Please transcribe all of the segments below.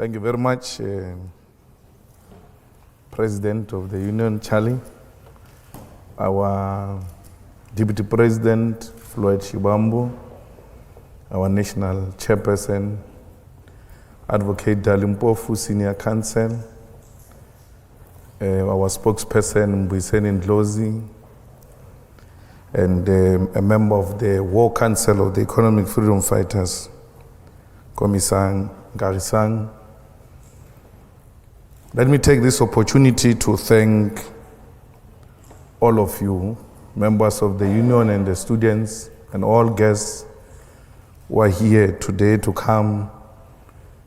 Thank you very much, President of the Union, Charlie, our Deputy President, Floyd Shibambu, our National Chairperson, Advocate Dalimpofu, Senior Counsel, our spokesperson, Mbuyiseni Ndlozi, and a member of the War Council of the Economic Freedom Fighters, Komisang Garisang. Let me take this opportunity to thank all of you, members of the union and the students and all guests who are here today to come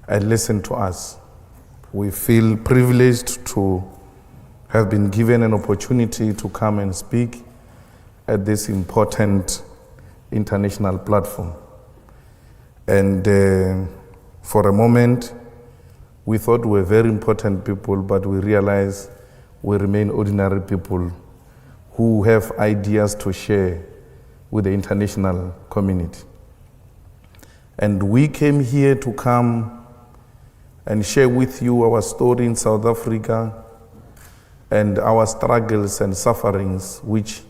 and listen to us. We feel privileged to have been given an opportunity to come and speak at this important international platform. And for a moment, we thought we were very important people, but we realized we remain ordinary people who have ideas to share with the international community. And we came here to come and share with you our story in South Africa and our struggles and sufferings which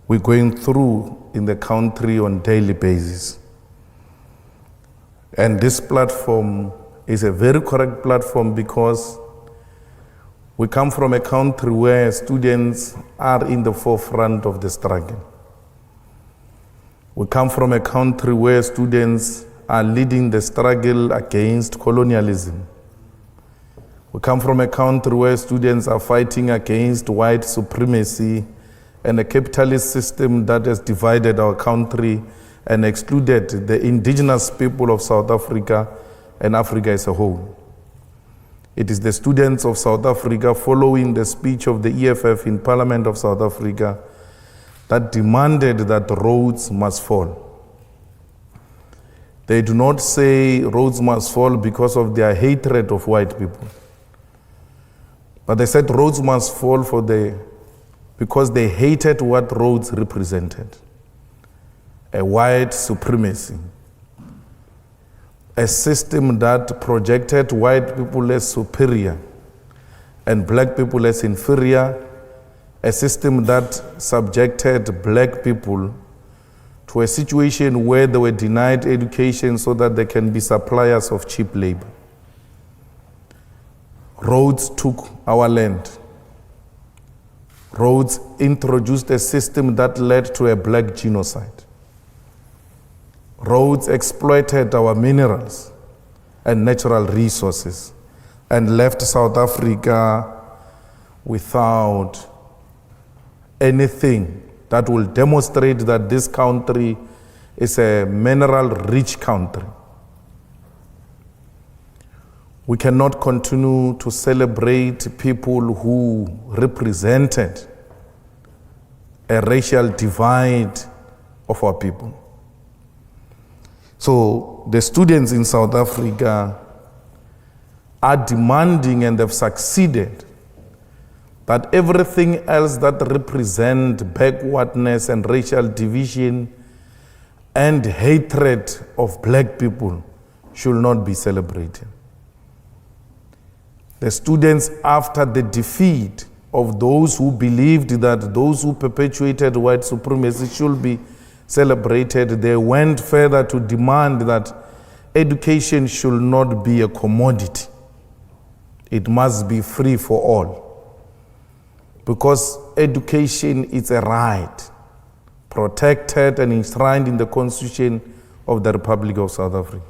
we're going through in the country on a daily basis. And this platform is a very correct platform because we come from a country where students are in the forefront of the struggle. We come from a country where students are leading the struggle against colonialism. We come from a country where students are fighting against white supremacy and a capitalist system that has divided our country and excluded the indigenous people of South Africa and Africa as a whole. It is the students of South Africa, following the speech of the EFF in Parliament of South Africa, that demanded that Rhodes must fall. They do not say Rhodes must fall because of their hatred of white people, but they said Rhodes must fall because they hated what Rhodes represented, a white supremacy, a system that projected white people as superior and black people as inferior, a system that subjected black people to a situation where they were denied education so that they can be suppliers of cheap labor. Rhodes took our land. Rhodes introduced a system that led to a black genocide. Rhodes exploited our minerals and natural resources and left South Africa without anything that will demonstrate that this country is a mineral-rich country. We cannot continue to celebrate people who represented a racial divide of our people. So the students in South Africa are demanding, and they've succeeded, that everything else that represents backwardness and racial division and hatred of black people should not be celebrated. The students, after the defeat of those who believed that those who perpetuated white supremacy should be celebrated, they went further to demand that education should not be a commodity. It must be free for all. Because education is a right, protected and enshrined in the Constitution of the Republic of South Africa.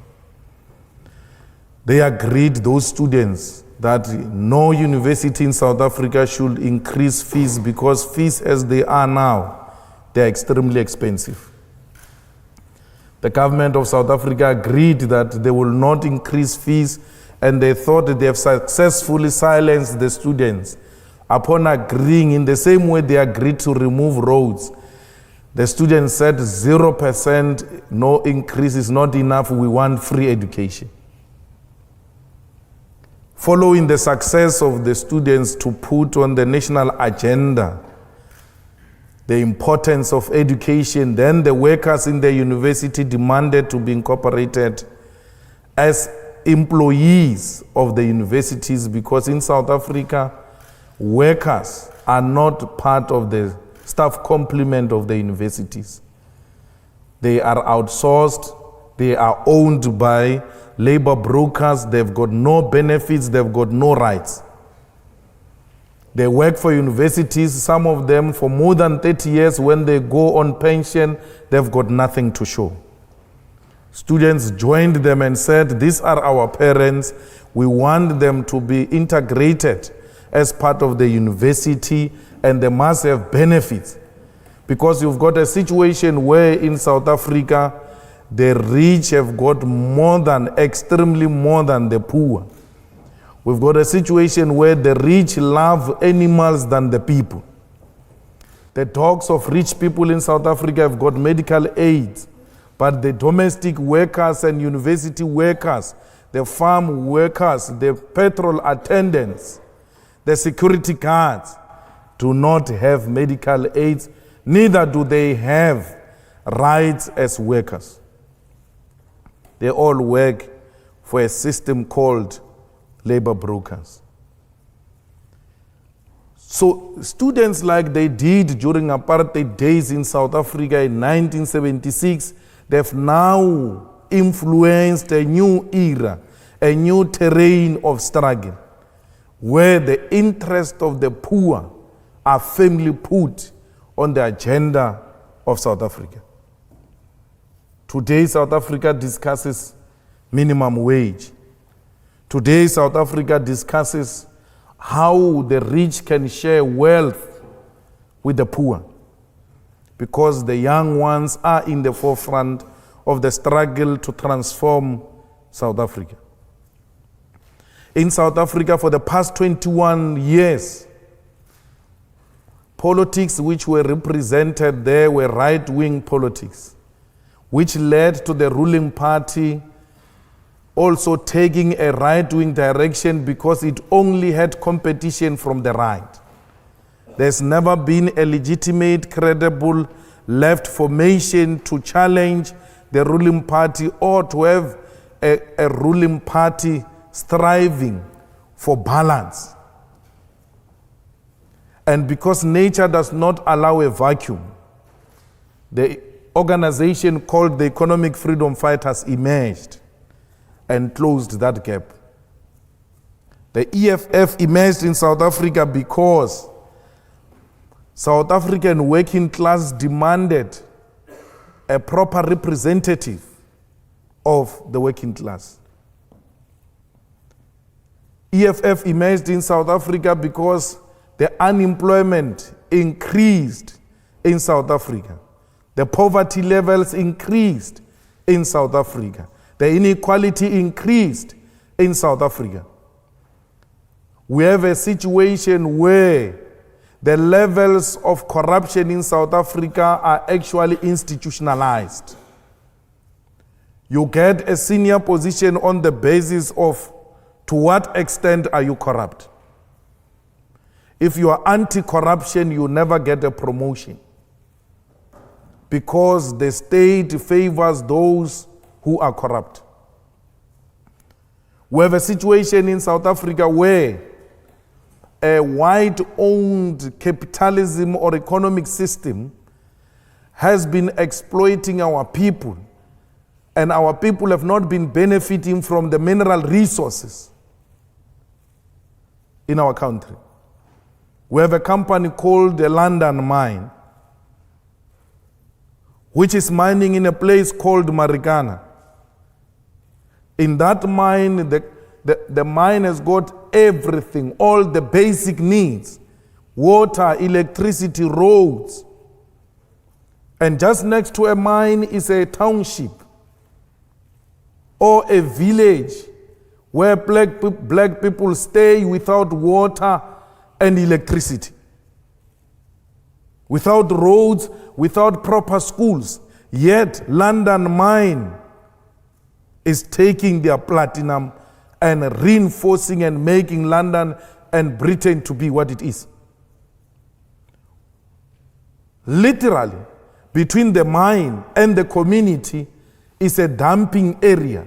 They agreed, those students, that no university in South Africa should increase fees because fees as they are now, they are extremely expensive. The government of South Africa agreed that they will not increase fees, and they thought that they have successfully silenced the students. Upon agreeing, in the same way they agreed to remove Rhodes, the students said 0%, no increase is not enough, we want free education. Following the success of the students to put on the national agenda the importance of education, then the workers in the university demanded to be incorporated as employees of the universities, because in South Africa, workers are not part of the staff complement of the universities. They are outsourced, they are owned by labor brokers, they've got no benefits, they've got no rights. They work for universities, some of them for more than 30 years. When they go on pension, they've got nothing to show. Students joined them and said, these are our parents, we want them to be integrated as part of the university, and they must have benefits. Because you've got a situation where in South Africa, the rich have got extremely more than the poor. We've got a situation where the rich love animals than the people. The dogs of rich people in South Africa have got medical aids, but the domestic workers and university workers, the farm workers, the petrol attendants, the security guards do not have medical aids, neither do they have rights as workers. They all work for a system called labor brokers. So students, like they did during apartheid days in South Africa in 1976, they've now influenced a new era, a new terrain of struggle, where the interests of the poor are firmly put on the agenda of South Africa. Today, South Africa discusses minimum wage. Today, South Africa discusses how the rich can share wealth with the poor, because the young ones are in the forefront of the struggle to transform South Africa. In South Africa, for the past 21 years, politics which were represented there were right-wing politics, which led to the ruling party also taking a right-wing direction because it only had competition from the right. There's never been a legitimate, credible left formation to challenge the ruling party or to have a ruling party striving for balance. And because nature does not allow a vacuum, the organization called the Economic Freedom Fighters emerged and closed that gap. The EFF emerged in South Africa because South African working class demanded a proper representative of the working class. EFF emerged in South Africa because the unemployment increased in South Africa. The poverty levels increased in South Africa. The inequality increased in South Africa. We have a situation where the levels of corruption in South Africa are actually institutionalized. You get a senior position on the basis of to what extent are you corrupt. If you are anti-corruption, you never get a promotion, because the state favors those who are corrupt. We have a situation in South Africa where a white-owned capitalism or economic system has been exploiting our people, and our people have not been benefiting from the mineral resources in our country. We have a company called the London Mine, which is mining in a place called Marikana. In that mine, the mine has got everything, all the basic needs: water, electricity, roads. And just next to a mine is a township or a village where black people stay without water and electricity, without roads, without proper schools. Yet London Mine is taking their platinum and reinforcing and making London and Britain to be what it is. Literally, between the mine and the community is a dumping area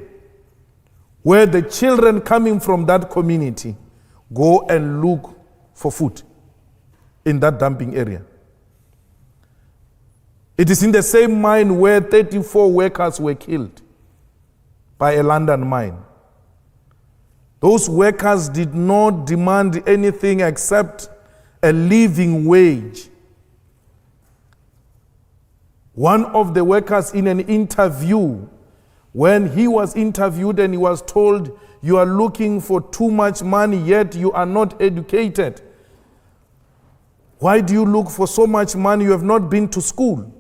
where the children coming from that community go and look for food in that dumping area. It is in the same mine where 34 workers were killed by a London mine. Those workers did not demand anything except a living wage. One of the workers in an interview, when he was interviewed and he was told, you are looking for too much money, yet you are not educated. Why do you look for so much money? You have not been to school.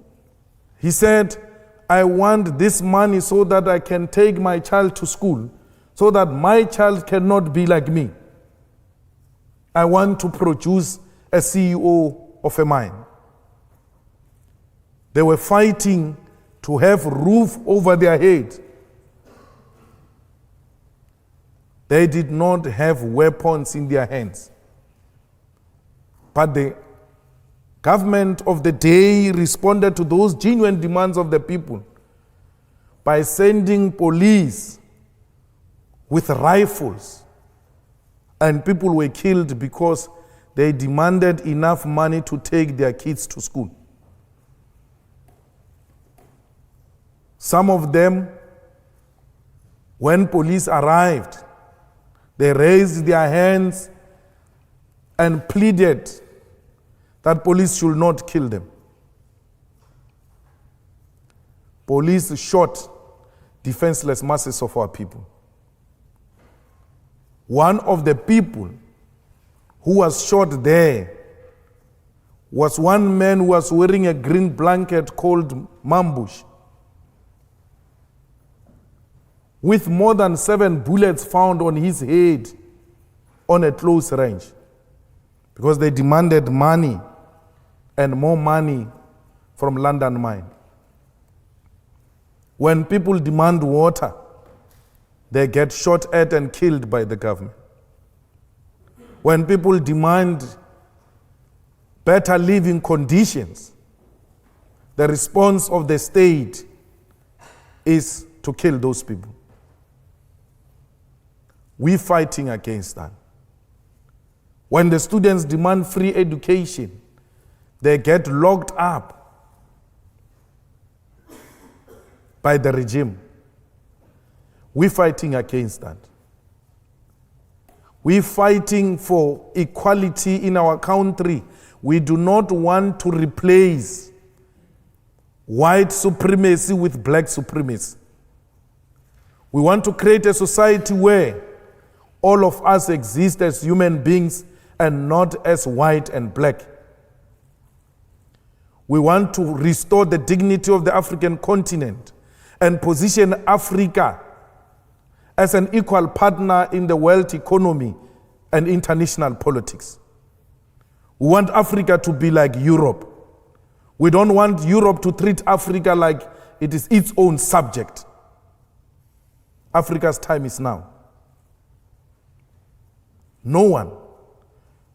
He said, I want this money so that I can take my child to school, so that my child cannot be like me. I want to produce a CEO of a mine. They were fighting to have roof over their head. They did not have weapons in their hands. But the government of the day responded to those genuine demands of the people by sending police with rifles, and people were killed because they demanded enough money to take their kids to school. Some of them, when police arrived, they raised their hands and pleaded that police should not kill them. Police shot defenseless masses of our people. One of the people who was shot there was one man who was wearing a green blanket called Mambush, with more than 7 bullets found on his head on a close range, because they demanded money and more money from London mine. When people demand water, they get shot at and killed by the government. When people demand better living conditions, the response of the state is to kill those people. We're fighting against that. When the students demand free education, they get locked up by the regime. We're fighting against that. We're fighting for equality in our country. We do not want to replace white supremacy with black supremacy. We want to create a society where all of us exist as human beings and not as white and black. We want to restore the dignity of the African continent and position Africa as an equal partner in the world economy and international politics. We want Africa to be like Europe. We don't want Europe to treat Africa like it is its own subject. Africa's time is now. No one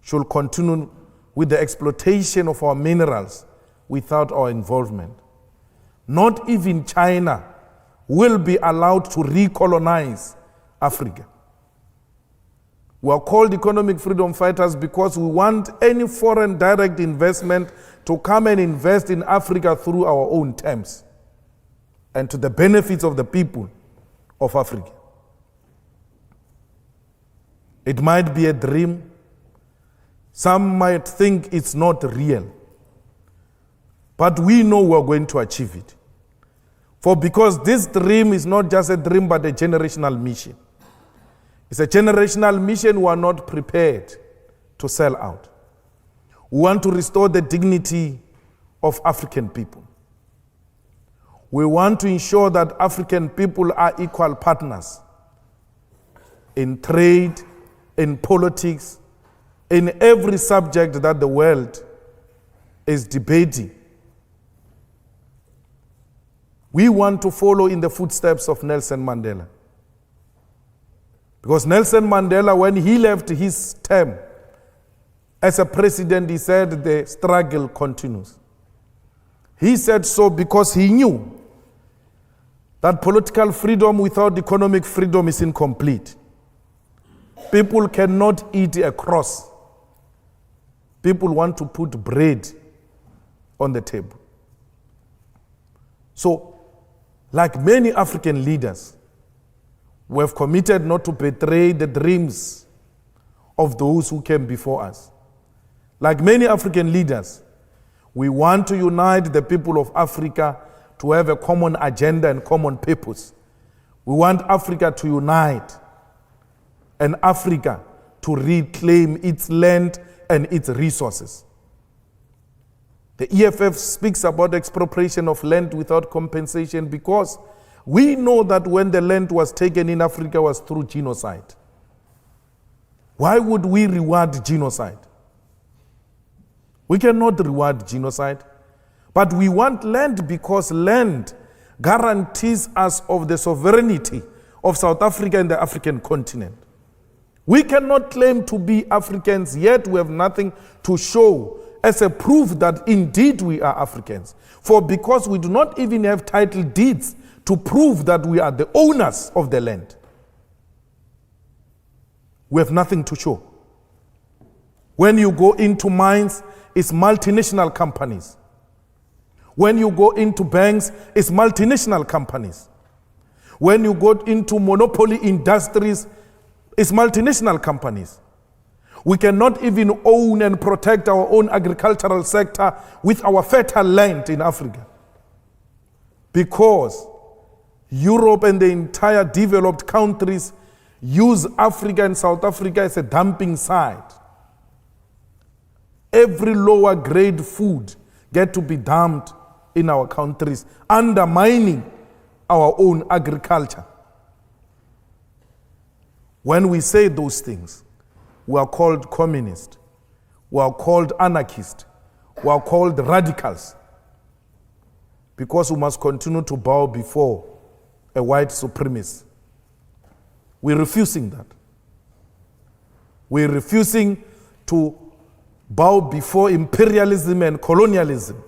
should continue with the exploitation of our minerals without our involvement. Not even China will be allowed to recolonize Africa. We are called economic freedom fighters because we want any foreign direct investment to come and invest in Africa through our own terms and to the benefits of the people of Africa. It might be a dream. Some might think it's not real. But we know we're going to achieve it. For because this dream is not just a dream, but a generational mission. It's a generational mission we are not prepared to sell out. We want to restore the dignity of African people. We want to ensure that African people are equal partners in trade, in politics, in every subject that the world is debating. We want to follow in the footsteps of Nelson Mandela. Because Nelson Mandela, when he left his term as a president, he said the struggle continues. He said so because he knew that political freedom without economic freedom is incomplete. People cannot eat a cross. People want to put bread on the table. So, like many African leaders, we have committed not to betray the dreams of those who came before us. Like many African leaders, we want to unite the people of Africa to have a common agenda and common purpose. We want Africa to unite and Africa to reclaim its land and its resources. The EFF speaks about expropriation of land without compensation because we know that when the land was taken in Africa was through genocide. Why would we reward genocide? We cannot reward genocide, but we want land because land guarantees us of the sovereignty of South Africa and the African continent. We cannot claim to be Africans, yet we have nothing to show as a proof that indeed we are Africans. For because we do not even have title deeds to prove that we are the owners of the land, we have nothing to show. When you go into mines, it's multinational companies. When you go into banks, it's multinational companies. When you go into monopoly industries, it's multinational companies. We cannot even own and protect our own agricultural sector with our fertile land in Africa, because Europe and the entire developed countries use Africa and South Africa as a dumping site. Every lower grade food get to be dumped in our countries, undermining our own agriculture. When we say those things, we are called communist, we are called anarchist, we are called radicals, because we must continue to bow before a white supremacist. We're refusing that. We're refusing to bow before imperialism and colonialism.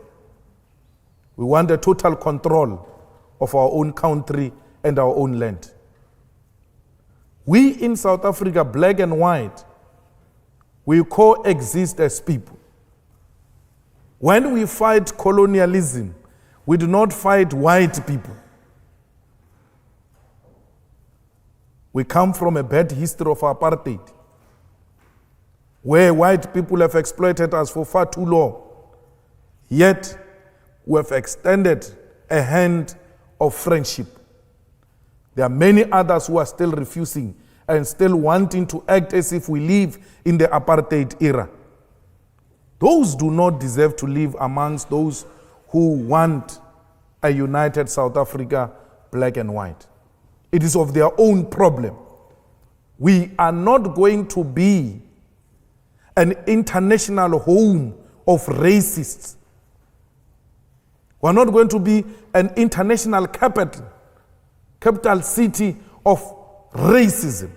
We want a total control of our own country and our own land. We in South Africa, black and white, we coexist as people. When we fight colonialism, we do not fight white people. We come from a bad history of apartheid, where white people have exploited us for far too long. Yet, we have extended a hand of friendship. There are many others who are still refusing and still wanting to act as if we live in the apartheid era. Those do not deserve to live amongst those who want a united South Africa, black and white. It is of their own problem. We are not going to be an international home of racists. We are not going to be an international capital city of racism.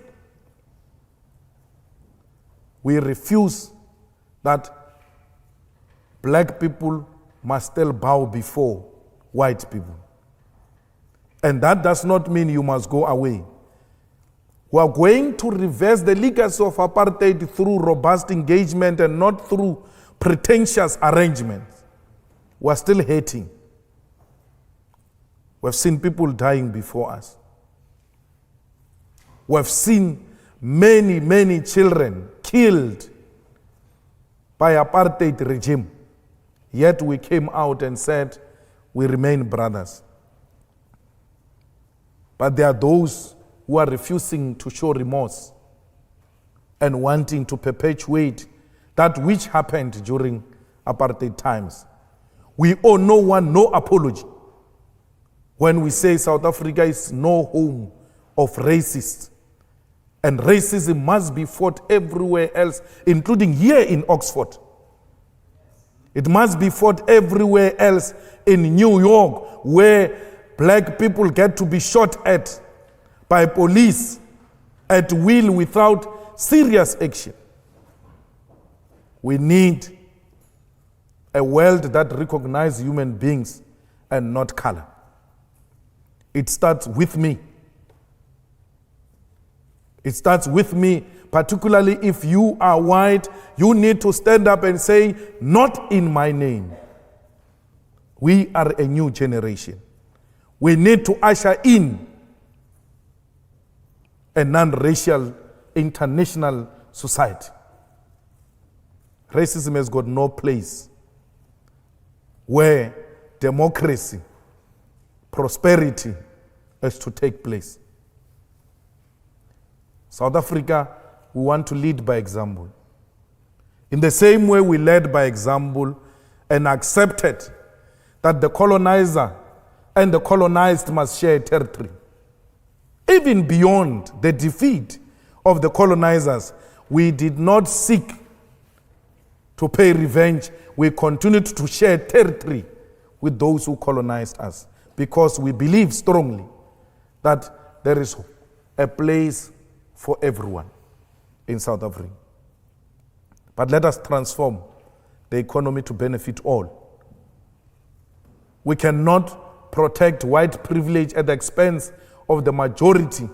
We refuse that black people must still bow before white people. And that does not mean you must go away. We are going to reverse the legacy of apartheid through robust engagement and not through pretentious arrangements. We are still hating. We have seen people dying before us. We have seen many, many children killed by apartheid regime. Yet we came out and said, we remain brothers. But there are those who are refusing to show remorse and wanting to perpetuate that which happened during apartheid times. We owe no one no apology when we say South Africa is no home of racists. And racism must be fought everywhere else, including here in Oxford. It must be fought everywhere else in New York, where black people get to be shot at by police at will without serious action. We need a world that recognizes human beings and not color. It starts with me. It starts with me, particularly if you are white. You need to stand up and say, not in my name. We are a new generation. We need to usher in a non-racial international society. Racism has got no place where democracy, prosperity is to take place. South Africa, we want to lead by example. In the same way we led by example and accepted that the colonizer and the colonized must share territory. Even beyond the defeat of the colonizers, we did not seek to pay revenge. We continued to share territory with those who colonized us because we believe strongly that there is a place for everyone in South Africa. But let us transform the economy to benefit all. We cannot protect white privilege at the expense of the majority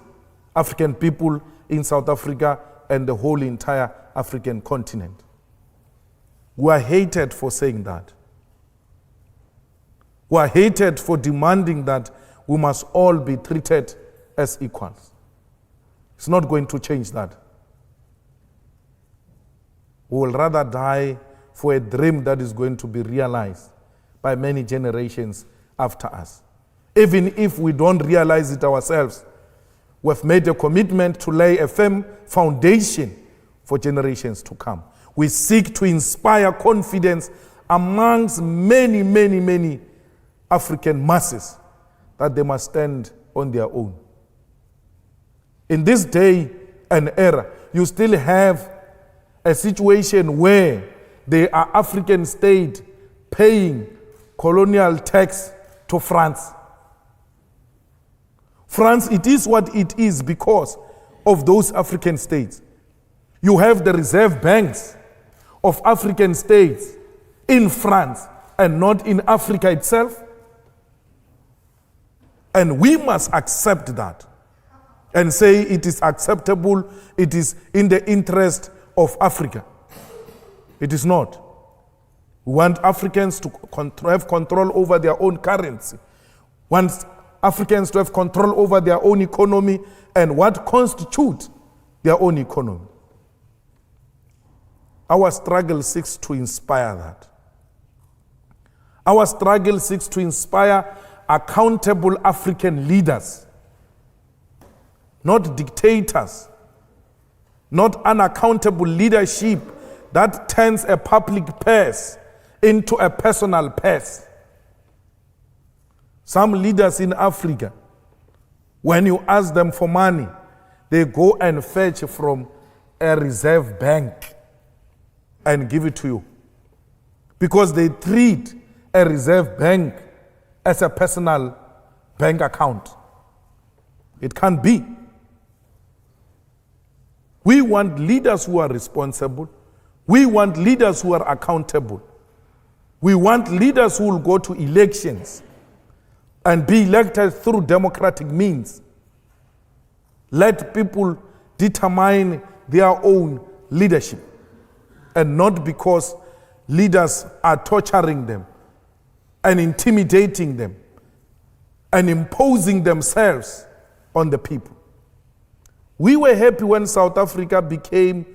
African people in South Africa and the whole entire African continent. We are hated for saying that. We are hated for demanding that we must all be treated as equals. It's not going to change that. We will rather die for a dream that is going to be realized by many generations after us. Even if we don't realize it ourselves, we've made a commitment to lay a firm foundation for generations to come. We seek to inspire confidence amongst many, many, many African masses that they must stand on their own. In this day and era, you still have a situation where there are African states paying colonial tax to France. France, it is what it is because of those African states. You have the reserve banks of African states in France and not in Africa itself. And we must accept that and say it is acceptable, it is in the interest of Africa. It is not. We want Africans to have control over their own currency. We want Africans to have control over their own economy and what constitutes their own economy. Our struggle seeks to inspire that. Our struggle seeks to inspire accountable African leaders, not dictators, not unaccountable leadership that turns a public purse into a personal purse. Some leaders in Africa, when you ask them for money, they go and fetch from a reserve bank and give it to you. Because they treat a reserve bank as a personal bank account. It can't be. We want leaders who are responsible. We want leaders who are accountable. We want leaders who will go to elections and be elected through democratic means. Let people determine their own leadership, and not because leaders are torturing them and intimidating them and imposing themselves on the people. We were happy when South Africa became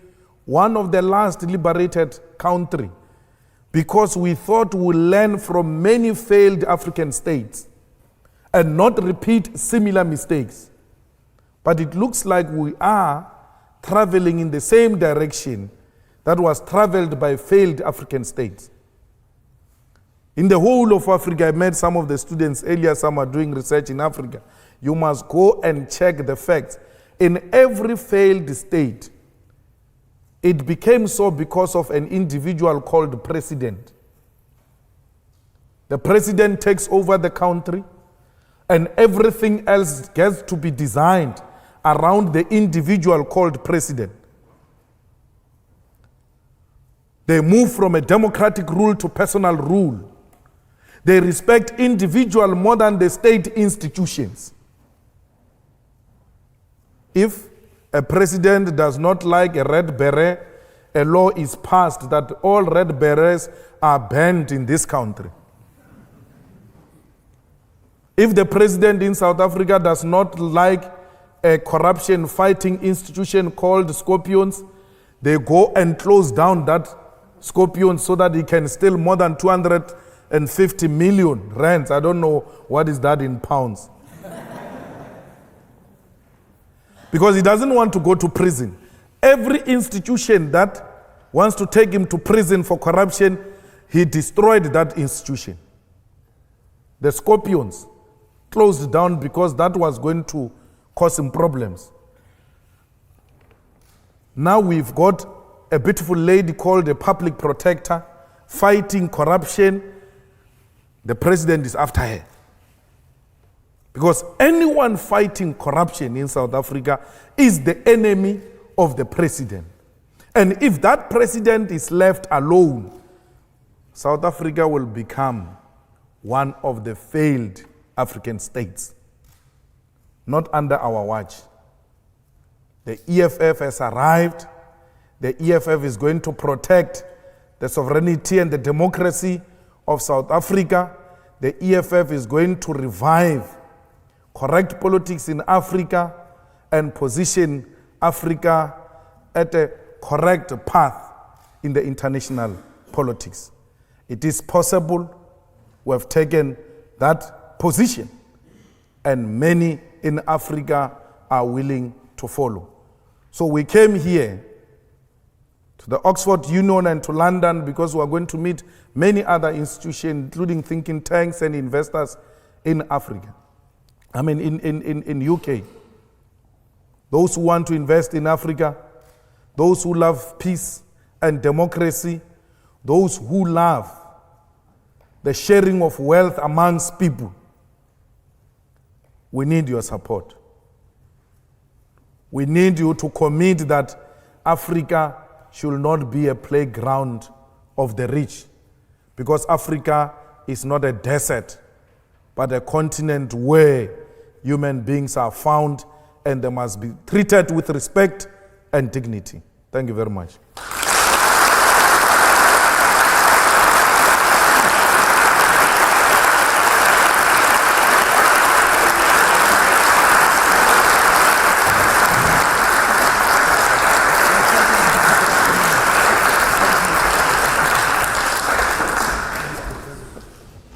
one of the last liberated countries because we thought we would learn from many failed African states and not repeat similar mistakes. But it looks like we are traveling in the same direction that was traveled by failed African states. In the whole of Africa, I met some of the students earlier, some are doing research in Africa. You must go and check the facts. In every failed state, it became so because of an individual called president. The president takes over the country and everything else gets to be designed around the individual called president. They move from a democratic rule to personal rule. They respect individual more than the state institutions. if a president does not like a red beret, a law is passed that all red berets are banned in this country. If the president in South Africa does not like a corruption fighting institution called Scorpions, they go and close down that Scorpions so that he can steal more than 250 million rands. I don't know what is that in pounds. Because he doesn't want to go to prison. Every institution that wants to take him to prison for corruption, he destroyed that institution. The Scorpions closed down because that was going to cause him problems. Now we've got a beautiful lady called a public protector fighting corruption. The president is after her. Because anyone fighting corruption in South Africa is the enemy of the president. And if that president is left alone, South Africa will become one of the failed African states. Not under our watch. The EFF has arrived. The EFF is going to protect the sovereignty and the democracy of South Africa. The EFF is going to revive correct politics in Africa and position Africa at a correct path in the international politics. It is possible. We have taken that position, and many in Africa are willing to follow. So we came here to the Oxford Union and to London because we are going to meet many other institutions, including thinking tanks and investors in Africa. I mean, in UK. Those who want to invest in Africa, those who love peace and democracy, those who love the sharing of wealth amongst people. We need your support. We need you to commit that Africa should not be a playground of the rich, because Africa is not a desert, but a continent where human beings are found and they must be treated with respect and dignity. Thank you very much.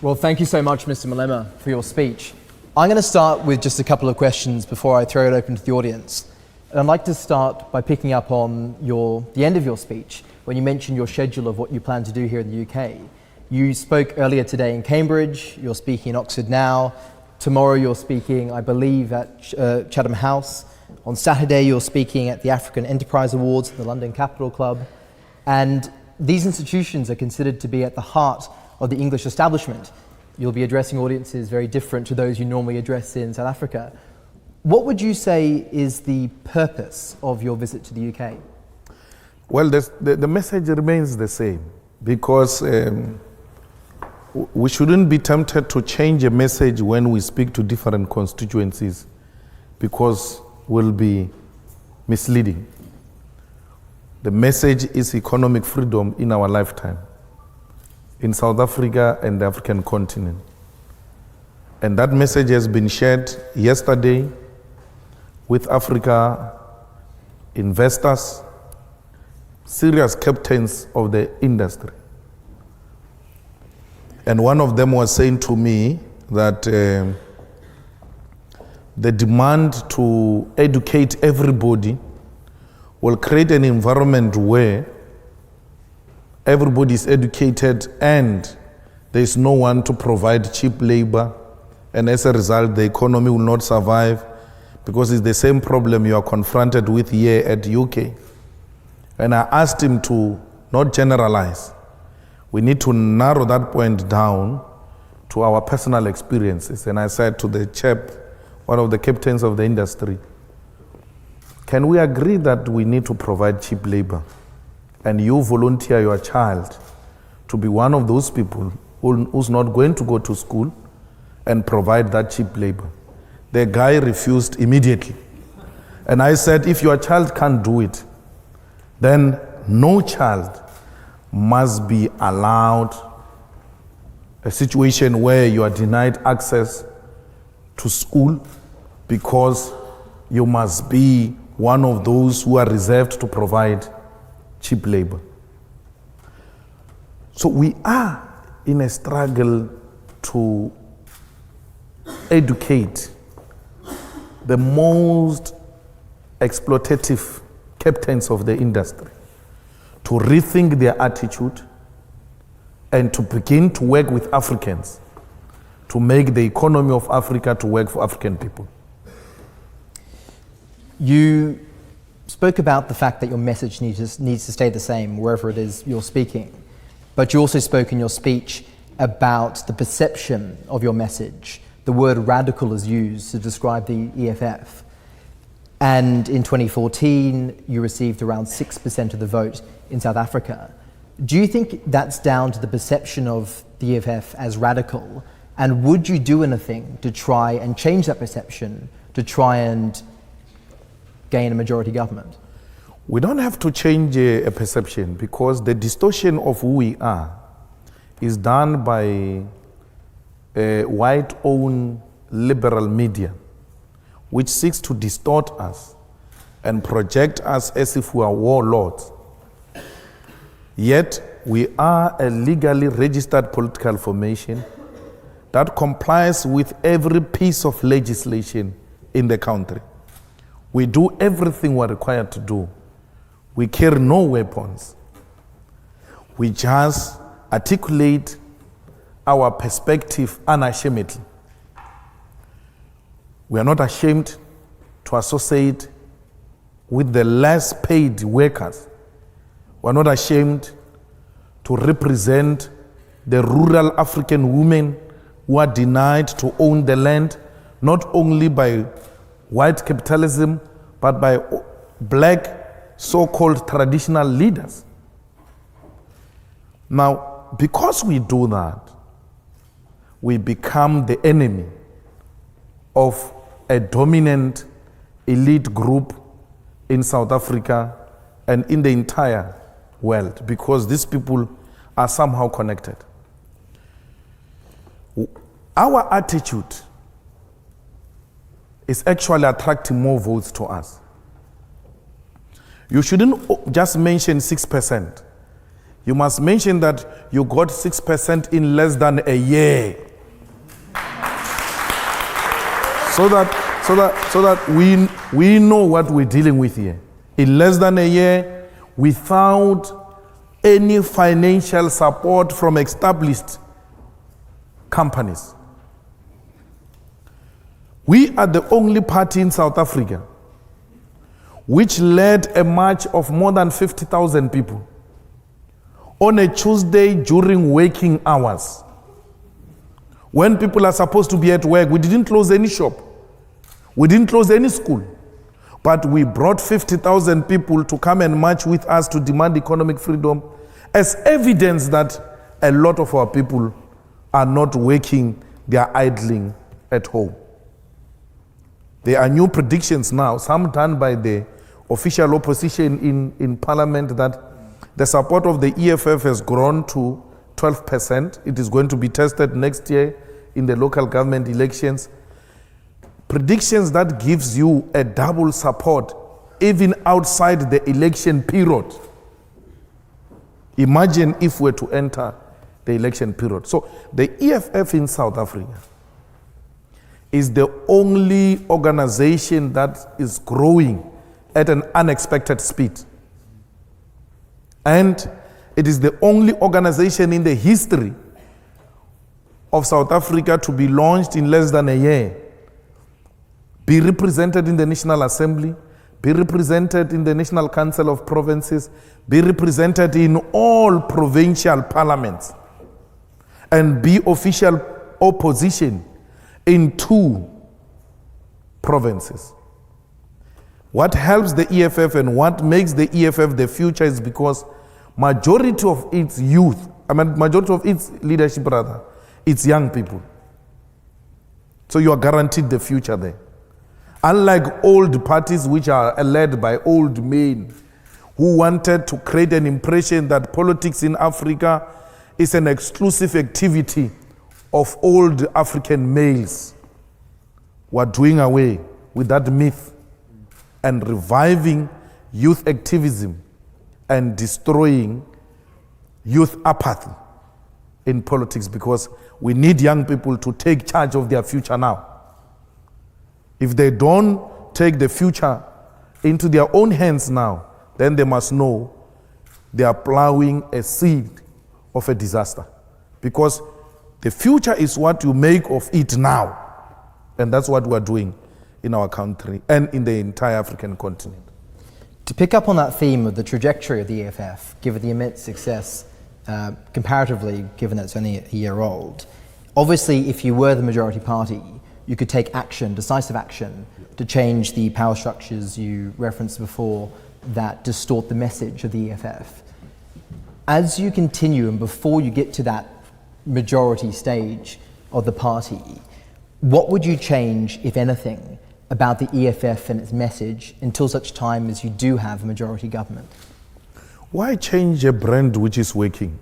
Well, thank you so much, Mr. Malema, for your speech. I'm going to start with just a couple of questions before I throw it open to the audience. And I'd like to start by picking up on the end of your speech, when you mentioned your schedule of what you plan to do here in the UK. You spoke earlier today in Cambridge, you're speaking in Oxford now. Tomorrow you're speaking, I believe, at Chatham House. On Saturday you're speaking at the African Enterprise Awards at the London Capital Club. And these institutions are considered to be at the heart of the English establishment. You'll be addressing audiences very different to those you normally address in South Africa. What would you say is the purpose of your visit to the UK? Well, the message remains the same, because we shouldn't be tempted to change a message when we speak to different constituencies, because we'll be misleading. The message is economic freedom in our lifetime, in South Africa and the African continent. And that message has been shared yesterday with Africa investors, serious captains of the industry. And one of them was saying to me that the demand to educate everybody will create an environment where everybody is educated and there is no one to provide cheap labor, and as a result the economy will not survive, because it's the same problem you are confronted with here at UK. And I asked him to not generalize. We need to narrow that point down to our personal experiences. And I said to the chap, one of the captains of the industry, can we agree that we need to provide cheap labor? And you volunteer your child to be one of those people who's not going to go to school and provide that cheap labor. The guy refused immediately. And I said, if your child can't do it, then no child must be allowed a situation where you are denied access to school because you must be one of those who are reserved to provide cheap labor. So we are in a struggle to educate the most exploitative captains of the industry to rethink their attitude and to begin to work with Africans to make the economy of Africa to work for African people. You spoke about the fact that your message needs to stay the same wherever it is you're speaking, but you also spoke in your speech about the perception of your message. The word radical is used to describe the EFF. And in 2014, you received around 6% of the vote in South Africa. Do you think that's down to the perception of the EFF as radical? And would you do anything to try and change that perception, to try and gain a majority government? We don't have to change a perception because the distortion of who we are is done by white-owned liberal media, which seeks to distort us and project us as if we are warlords. Yet, we are a legally registered political formation that complies with every piece of legislation in the country. We do everything we're required to do. We carry no weapons. We just articulate our perspective unashamedly. We are not ashamed to associate with the less paid workers. We are not ashamed to represent the rural African women who are denied to own the land, not only by white capitalism, but by black so-called traditional leaders. Now, because we do that, we become the enemy of a dominant elite group in South Africa and in the entire world, because these people are somehow connected. Our attitude is actually attracting more votes to us. You shouldn't just mention 6%. You must mention that you got 6% in less than a year. So that we know what we're dealing with here. In less than a year, without any financial support from established companies. We are the only party in South Africa which led a march of more than 50,000 people on a Tuesday during working hours. When people are supposed to be at work, we didn't close any shop. We didn't close any school. But we brought 50,000 people to come and march with us to demand economic freedom as evidence that a lot of our people are not working, they are idling at home. There are new predictions now, some done by the official opposition in parliament, that the support of the EFF has grown to 12%. It is going to be tested next year in the local government elections. Predictions that gives you a double support even outside the election period. Imagine if we were to enter the election period. So the EFF in South Africa is the only organization that is growing at an unexpected speed. And it is the only organization in the history of South Africa to be launched in less than a year, be represented in the National Assembly, be represented in the National Council of Provinces, be represented in all provincial parliaments, and be official opposition in 2 provinces. What helps the EFF and what makes the EFF the future is because majority of its youth, majority of its leadership rather, it's young people. So you are guaranteed the future there. Unlike old parties which are led by old men who wanted to create an impression that politics in Africa is an exclusive activity of old African males. We're doing away with that myth and reviving youth activism and destroying youth apathy in politics, because we need young people to take charge of their future now. If they don't take the future into their own hands now, then they must know they are plowing a seed of a disaster. Because the future is what you make of it now. And that's what we're doing in our country and in the entire African continent. To pick up on that theme of the trajectory of the EFF, given the immense success, comparatively, given that it's only a year old, obviously if you were the majority party, you could take action, decisive action, to change the power structures you referenced before that distort the message of the EFF. As you continue and before you get to that majority stage of the party, what would you change, if anything, about the EFF and its message until such time as you do have a majority government? Why change a brand which is working?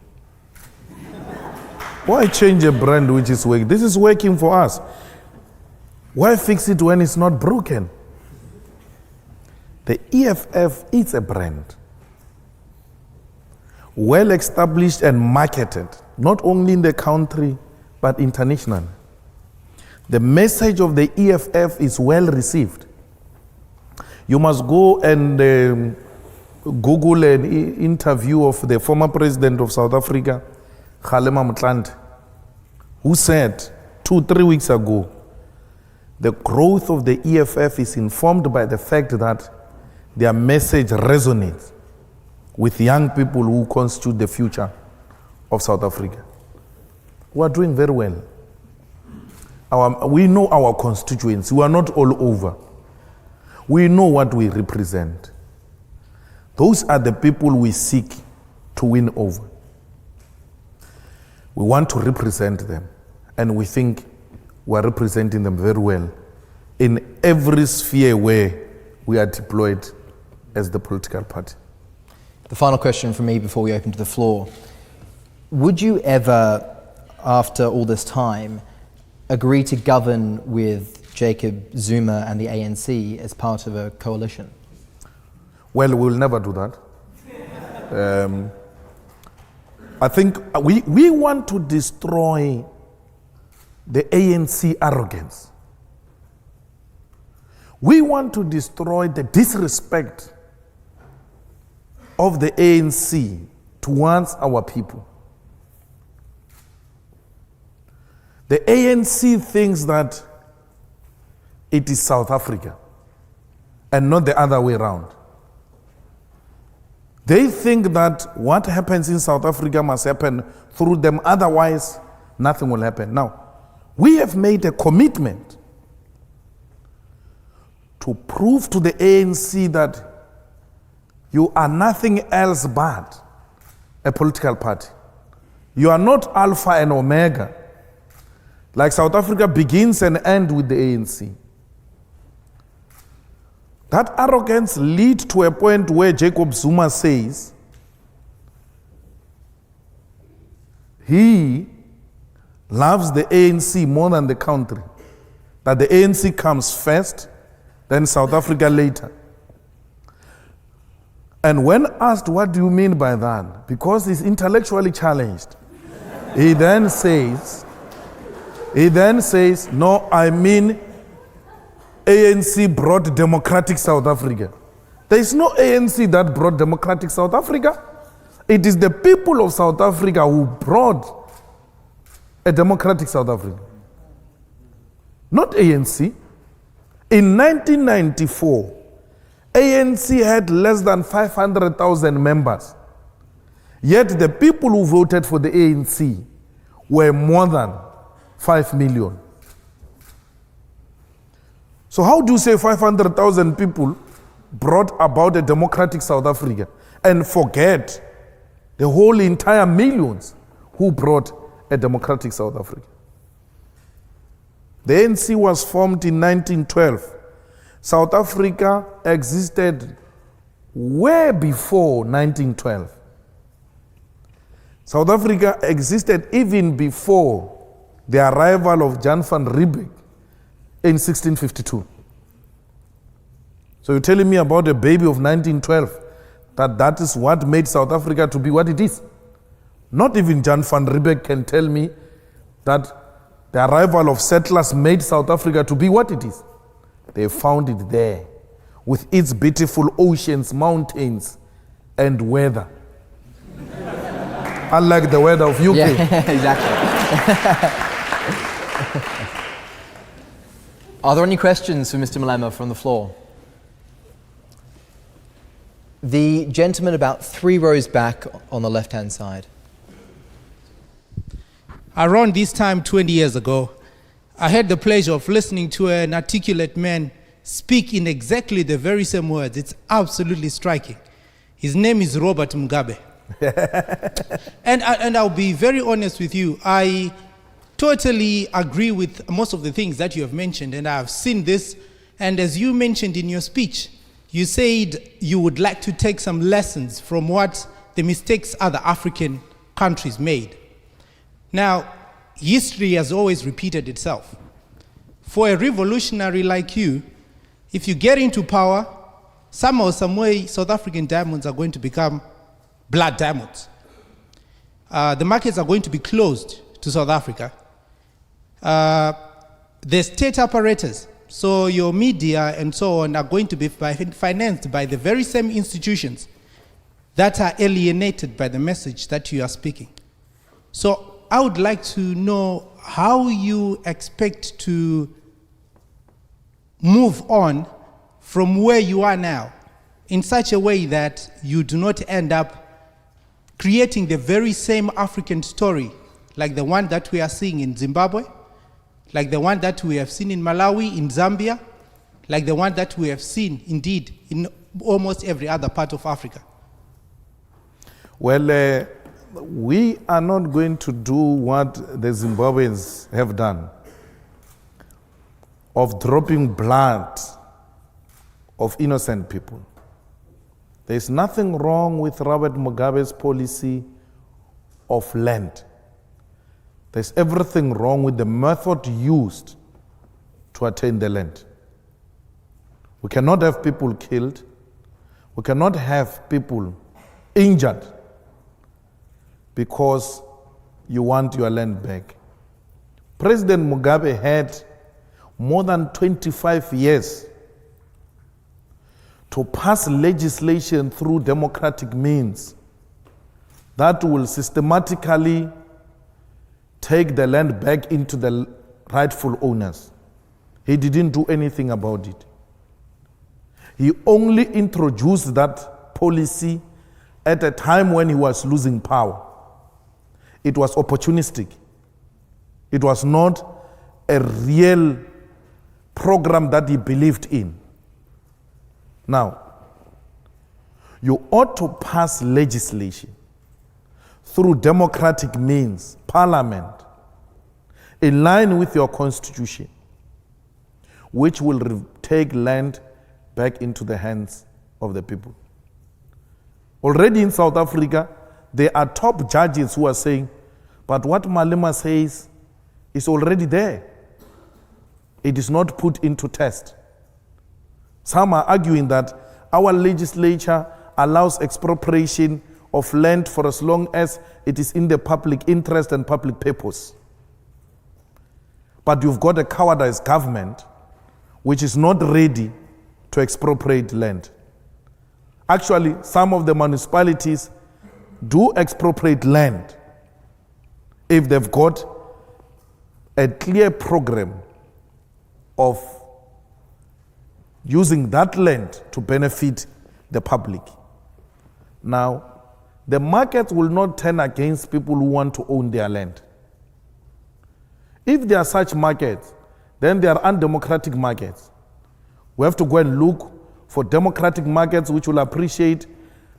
Why change a brand which is working? This is working for us. Why fix it when it's not broken? The EFF is a brand, well established and marketed, not only in the country, but internationally. The message of the EFF is well received. You must go and Google an interview of the former president of South Africa, MALEMA, who said 2-3 weeks ago, the growth of the EFF is informed by the fact that their message resonates with young people who constitute the future of South Africa. We are doing very well. We know our constituents. We are not all over. We know what we represent. Those are the people we seek to win over. We want to represent them, and we think we are representing them very well in every sphere where we are deployed as the political party. The final question from me before we open to the floor. Would you ever, after all this time, agree to govern with Jacob Zuma and the ANC as part of a coalition? Well, we'll never do that. I think we want to destroy the ANC arrogance. We want to destroy the disrespect of the ANC towards our people. The ANC thinks that it is South Africa and not the other way around. They think that what happens in South Africa must happen through them, otherwise nothing will happen. Now, we have made a commitment to prove to the ANC that you are nothing else but a political party. You are not Alpha and Omega. Like South Africa begins and ends with the ANC. That arrogance leads to a point where Jacob Zuma says he loves the ANC more than the country. That the ANC comes first, then South Africa later. And when asked, what do you mean by that? Because he's intellectually challenged, he then says, no, I mean ANC brought democratic South Africa. There is no ANC that brought democratic South Africa. It is the people of South Africa who brought a democratic South Africa. Not ANC. In 1994, ANC had less than 500,000 members. Yet the people who voted for the ANC were more than 5 million. So how do you say 500,000 people brought about a democratic South Africa and forget the whole entire millions who brought a democratic South Africa? The ANC was formed in 1912 South Africa existed way before 1912. South Africa existed even before the arrival of Jan van Riebeeck in 1652. So you're telling me about a baby of 1912, that is what made South Africa to be what it is? Not even Jan van Riebeeck can tell me that the arrival of settlers made South Africa to be what it is. They found it there with its beautiful oceans, mountains, and weather. Unlike the weather of UK. Yeah, exactly. Are there any questions for Mr. Malema from the floor? The gentleman about 3 rows back on the left-hand side. Around this time 20 years ago, I had the pleasure of listening to an articulate man speak in exactly the very same words. It's absolutely striking. His name is Robert Mugabe. And I'll be very honest with you. I totally agree with most of the things that you have mentioned, and I've seen this. And as you mentioned in your speech, you said you would like to take some lessons from what the mistakes other African countries made. Now, history has always repeated itself. For a revolutionary like you, if you get into power, somehow, some way, South African diamonds are going to become blood diamonds. The markets are going to be closed to South Africa. The state apparatus, so your media and so on, are going to be financed by the very same institutions that are alienated by the message that you are speaking. So I would like to know how you expect to move on from where you are now in such a way that you do not end up creating the very same African story like the one that we are seeing in Zimbabwe, like the one that we have seen in Malawi, in Zambia, like the one that we have seen, indeed, in almost every other part of Africa. Well, we are not going to do what the Zimbabweans have done, of dropping blood of innocent people. There's nothing wrong with Robert Mugabe's policy of land. There's everything wrong with the method used to attain the land. We cannot have people killed. We cannot have people injured because you want your land back. President Mugabe had more than 25 years to pass legislation through democratic means that will systematically take the land back into the rightful owners. He didn't do anything about it. He only introduced that policy at a time when he was losing power. It was opportunistic. It was not a real program that he believed in. Now, you ought to pass legislation through democratic means, parliament, in line with your constitution, which will take land back into the hands of the people. Already in South Africa, there are top judges who are saying, but what Malema says is already there. It is not put into test. Some are arguing that our legislature allows expropriation of land for as long as it is in the public interest and public purpose. But you've got a cowardized government which is not ready to expropriate land. Actually, some of the municipalities do expropriate land if they've got a clear program of using that land to benefit the public. Now, the market will not turn against people who want to own their land. If there are such markets, then there are undemocratic markets. We have to go and look for democratic markets which will appreciate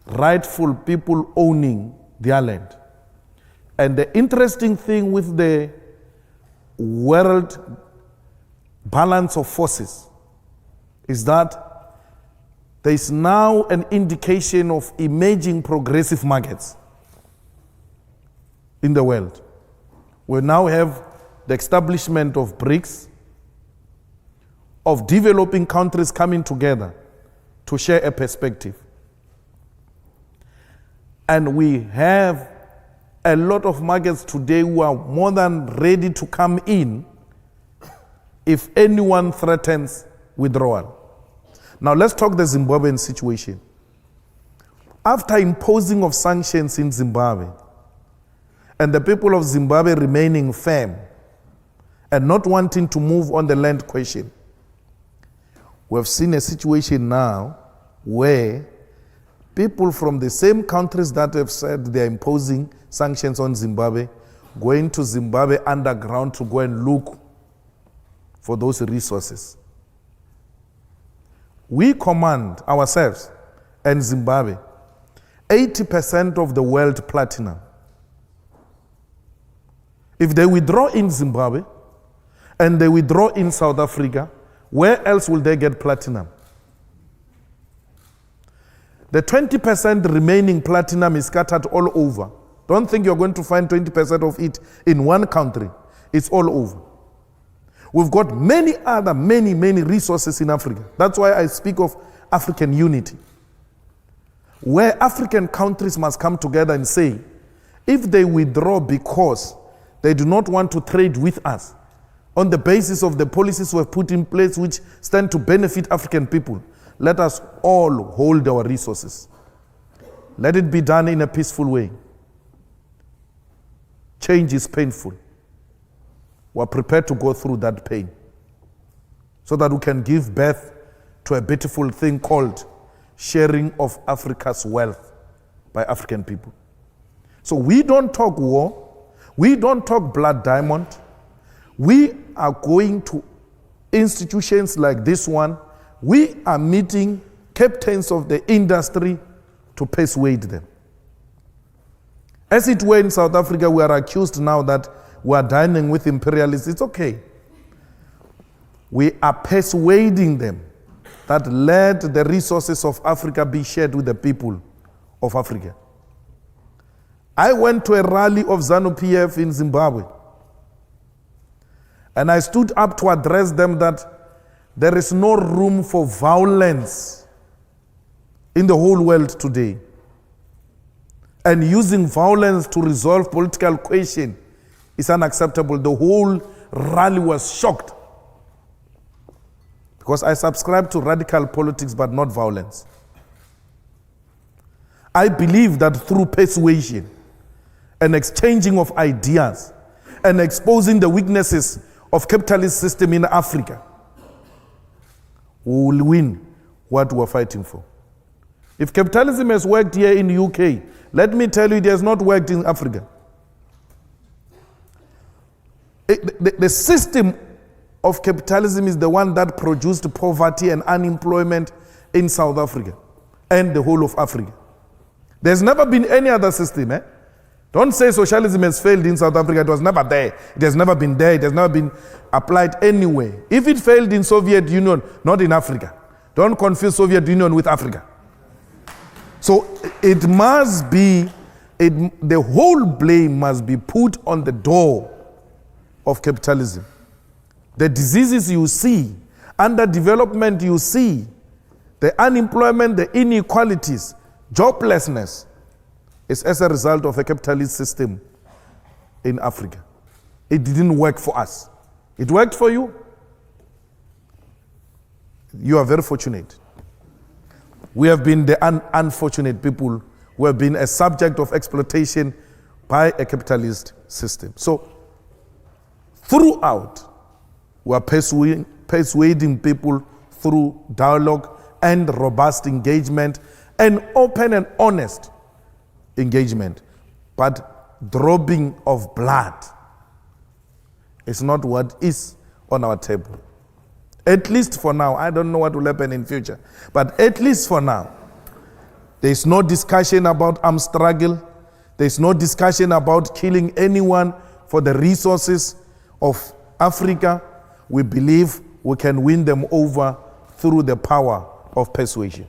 rightful people owning their land. And the interesting thing with the world balance of forces is that there is now an indication of emerging progressive markets in the world. We now have the establishment of BRICS, of developing countries coming together to share a perspective. And we have a lot of markets today who are more than ready to come in if anyone threatens withdrawal. Now let's talk the Zimbabwean situation. After imposing of sanctions in Zimbabwe, and the people of Zimbabwe remaining firm and not wanting to move on the land question, we have seen a situation now where people from the same countries that have said they are imposing sanctions on Zimbabwe, going to Zimbabwe underground to go and look for those resources. We command ourselves and Zimbabwe 80% of the world platinum. If they withdraw in Zimbabwe and they withdraw in South Africa, where else will they get platinum? The 20% remaining platinum is scattered all over. Don't think you're going to find 20% of it in one country. It's all over. We've got many resources in Africa. That's why I speak of African unity, where African countries must come together and say, if they withdraw because they do not want to trade with us on the basis of the policies we have put in place which stand to benefit African people, let us all hold our resources. Let it be done in a peaceful way. Change is painful. We're prepared to go through that pain so that we can give birth to a beautiful thing called sharing of Africa's wealth by African people. So we don't talk war. We don't talk blood diamond. We are going to institutions like this one. We are meeting captains of the industry to persuade them. As it were in South Africa, we are accused now that we are dining with imperialists. It's okay. We are persuading them that let the resources of Africa be shared with the people of Africa. I went to a rally of ZANU-PF in Zimbabwe, and I stood up to address them that there is no room for violence in the whole world today. And using violence to resolve political question is unacceptable. The whole rally was shocked because I subscribe to radical politics but not violence. I believe that through persuasion and exchanging of ideas and exposing the weaknesses of capitalist system in Africa, we will win what we are fighting for. If capitalism has worked here in the UK, let me tell you it has not worked in Africa. The system of capitalism is the one that produced poverty and unemployment in South Africa and the whole of Africa. There's never been any other system. Don't say socialism has failed in South Africa. It was never there. It has never been there. It has never been applied anywhere. If it failed in Soviet Union, not in Africa. Don't confuse Soviet Union with Africa. So it must be, the whole blame must be put on the door of capitalism. The diseases you see, underdevelopment you see, the unemployment, the inequalities, joblessness, is as a result of a capitalist system in Africa. It didn't work for us. It worked for you. You are very fortunate. We have been the unfortunate people who have been a subject of exploitation by a capitalist system. So, throughout, we are persuading people through dialogue and robust engagement and open and honest engagement. But dropping of blood is not what is on our table. At least for now. I don't know what will happen in future. But at least for now, there is no discussion about armed struggle. There is no discussion about killing anyone for the resources of Africa. We believe we can win them over through the power of persuasion.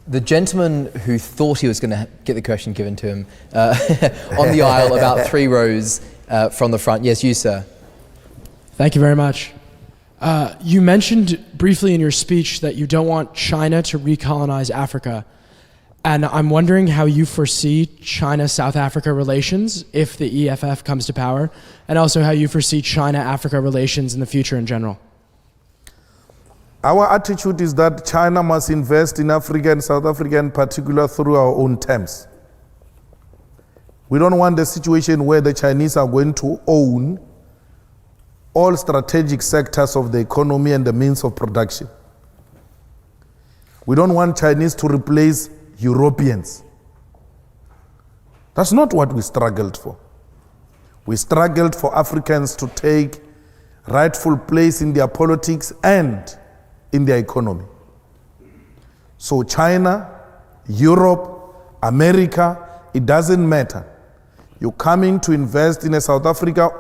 The gentleman who thought he was going to get the question given to him on the aisle, about 3 rows from the front. Yes, you, sir. Thank you very much. You mentioned briefly in your speech that you don't want China to recolonize Africa. And I'm wondering how you foresee China-South Africa relations if the EFF comes to power, and also how you foresee China-Africa relations in the future in general. Our attitude is that China must invest in Africa and South Africa in particular through our own terms. We don't want the situation where the Chinese are going to own all strategic sectors of the economy and the means of production. We don't want Chinese to replace Europeans. That's not what we struggled for. We struggled for Africans to take rightful place in their politics and in their economy. So China, Europe, America, it doesn't matter. You're coming to invest in a South Africa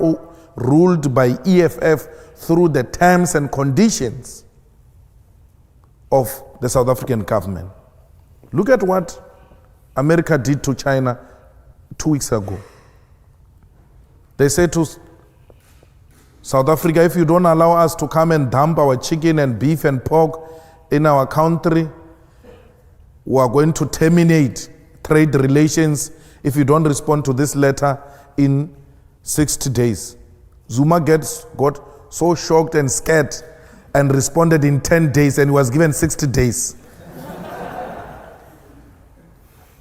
ruled by EFF through the terms and conditions of the South African government. Look at what America did to China 2 weeks ago. They said to South Africa, if you don't allow us to come and dump our chicken and beef and pork in our country, we are going to terminate trade relations if you don't respond to this letter in 60 days. Zuma got so shocked and scared and responded in 10 days, and he was given 60 days.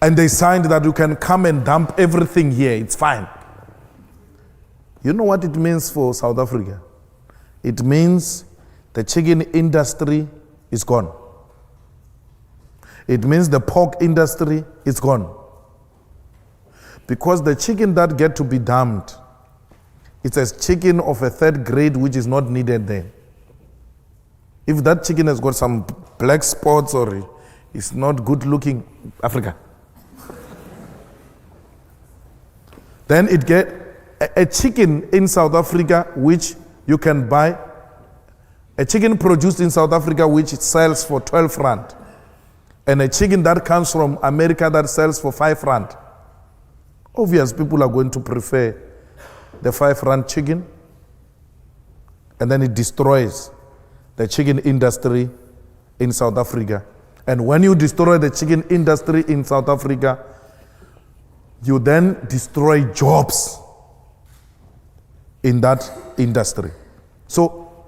And they signed that you can come and dump everything here, it's fine. You know what it means for South Africa? It means the chicken industry is gone. It means the pork industry is gone. Because the chicken that get to be dumped, it's a chicken of a 3rd grade which is not needed there. If that chicken has got some black spots or it's not good looking, Africa. Then it get a chicken in South Africa which you can buy, a chicken produced in South Africa which sells for 12 rand, and a chicken that comes from America that sells for 5 rand. Obvious people are going to prefer the 5 rand chicken, and then it destroys the chicken industry in South Africa. And when you destroy the chicken industry in South Africa, you then destroy jobs in that industry. So,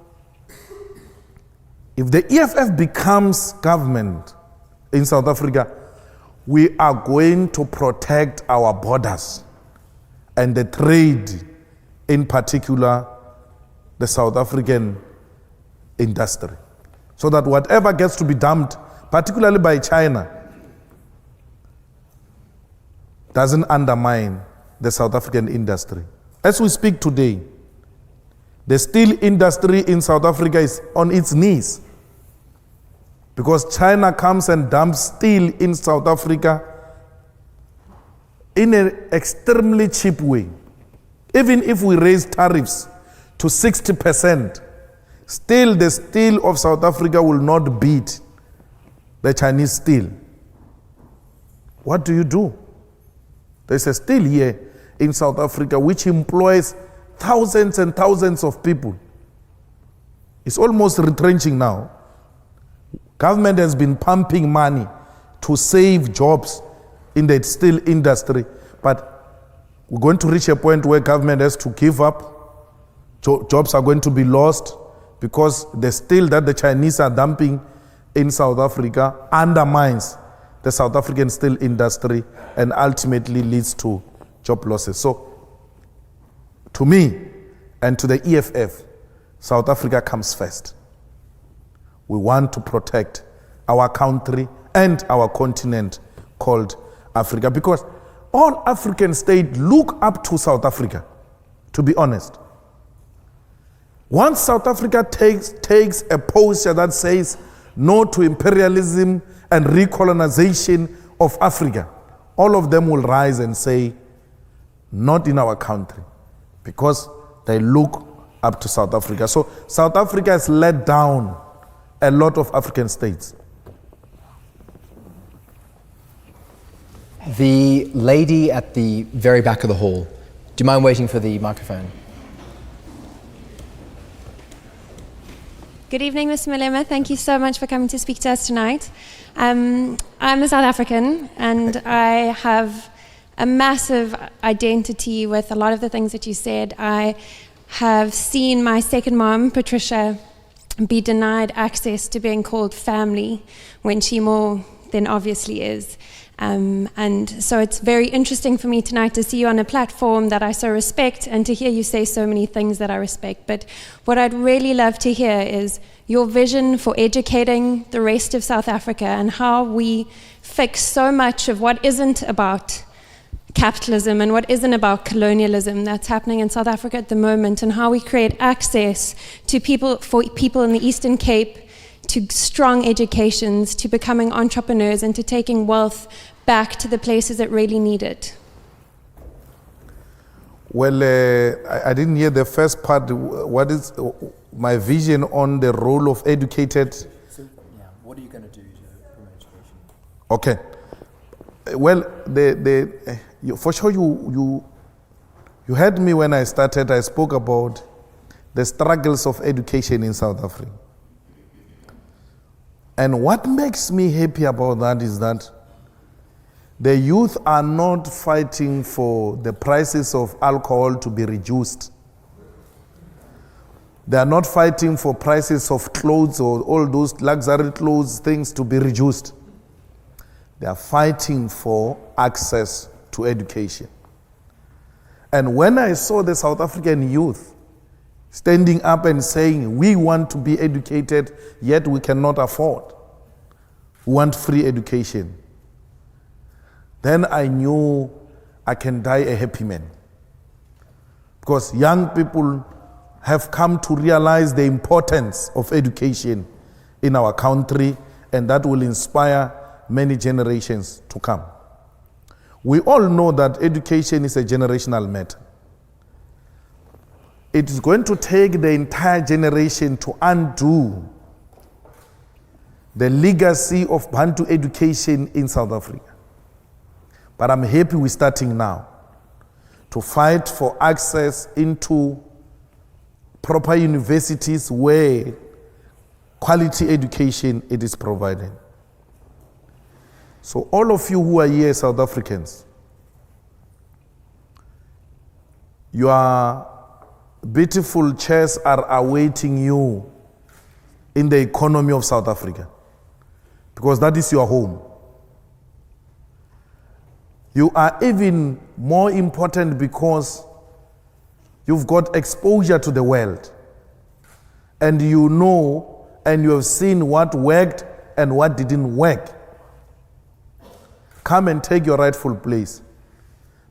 if the EFF becomes government in South Africa, we are going to protect our borders and the trade, in particular, the South African industry. So that whatever gets to be dumped, particularly by China, doesn't undermine the South African industry. As we speak today, the steel industry in South Africa is on its knees because China comes and dumps steel in South Africa in an extremely cheap way. Even if we raise tariffs to 60%, still the steel of South Africa will not beat the Chinese steel. What do you do? There's a steel here in South Africa which employs thousands and thousands of people. It's almost retrenching now. Government has been pumping money to save jobs in the steel industry, but we're going to reach a point where government has to give up. Jobs are going to be lost because the steel that the Chinese are dumping in South Africa undermines the South African steel industry and ultimately leads to job losses. So, to me and to the EFF, South Africa comes first. We want to protect our country and our continent called Africa because all African states look up to South Africa, to be honest. Once South Africa takes a posture that says no to imperialism and recolonization of Africa, all of them will rise and say, not in our country, because they look up to South Africa. So South Africa has let down a lot of African states. The lady at the very back of the hall. Do you mind waiting for the microphone? Good evening, Mr. Malema. Thank you so much for coming to speak to us tonight. I'm a South African, and I have a massive identity with a lot of the things that you said. I have seen my second mom, Patricia, be denied access to being called family when she more than obviously is. And so it's very interesting for me tonight to see you on a platform that I so respect and to hear you say so many things that I respect. But what I'd really love to hear is your vision for educating the rest of South Africa and how we fix so much of what isn't about capitalism and what isn't about colonialism that's happening in South Africa at the moment, and how we create access to for people in the Eastern Cape to strong educations, to becoming entrepreneurs, and to taking wealth back to the places that really need it. Well, I didn't hear the first part. What is my vision on the role of educated? So, yeah, what are you going to do to promote education? Okay. Well, for sure you heard me when I started. I spoke about the struggles of education in South Africa. And what makes me happy about that is that the youth are not fighting for the prices of alcohol to be reduced. They are not fighting for prices of clothes or all those luxury clothes things to be reduced. They are fighting for access to education. And when I saw the South African youth standing up and saying, we want to be educated, yet we cannot afford. We want free education. Then I knew I can die a happy man. Because young people have come to realize the importance of education in our country, and that will inspire many generations to come. We all know that education is a generational matter. It is going to take the entire generation to undo the legacy of Bantu education in South Africa. But I'm happy we're starting now to fight for access into proper universities where quality education it is provided. So all of you who are here, South Africans, your beautiful chairs are awaiting you in the economy of South Africa, because that is your home. You are even more important because you've got exposure to the world, and you know and you have seen what worked and what didn't work. Come and take your rightful place,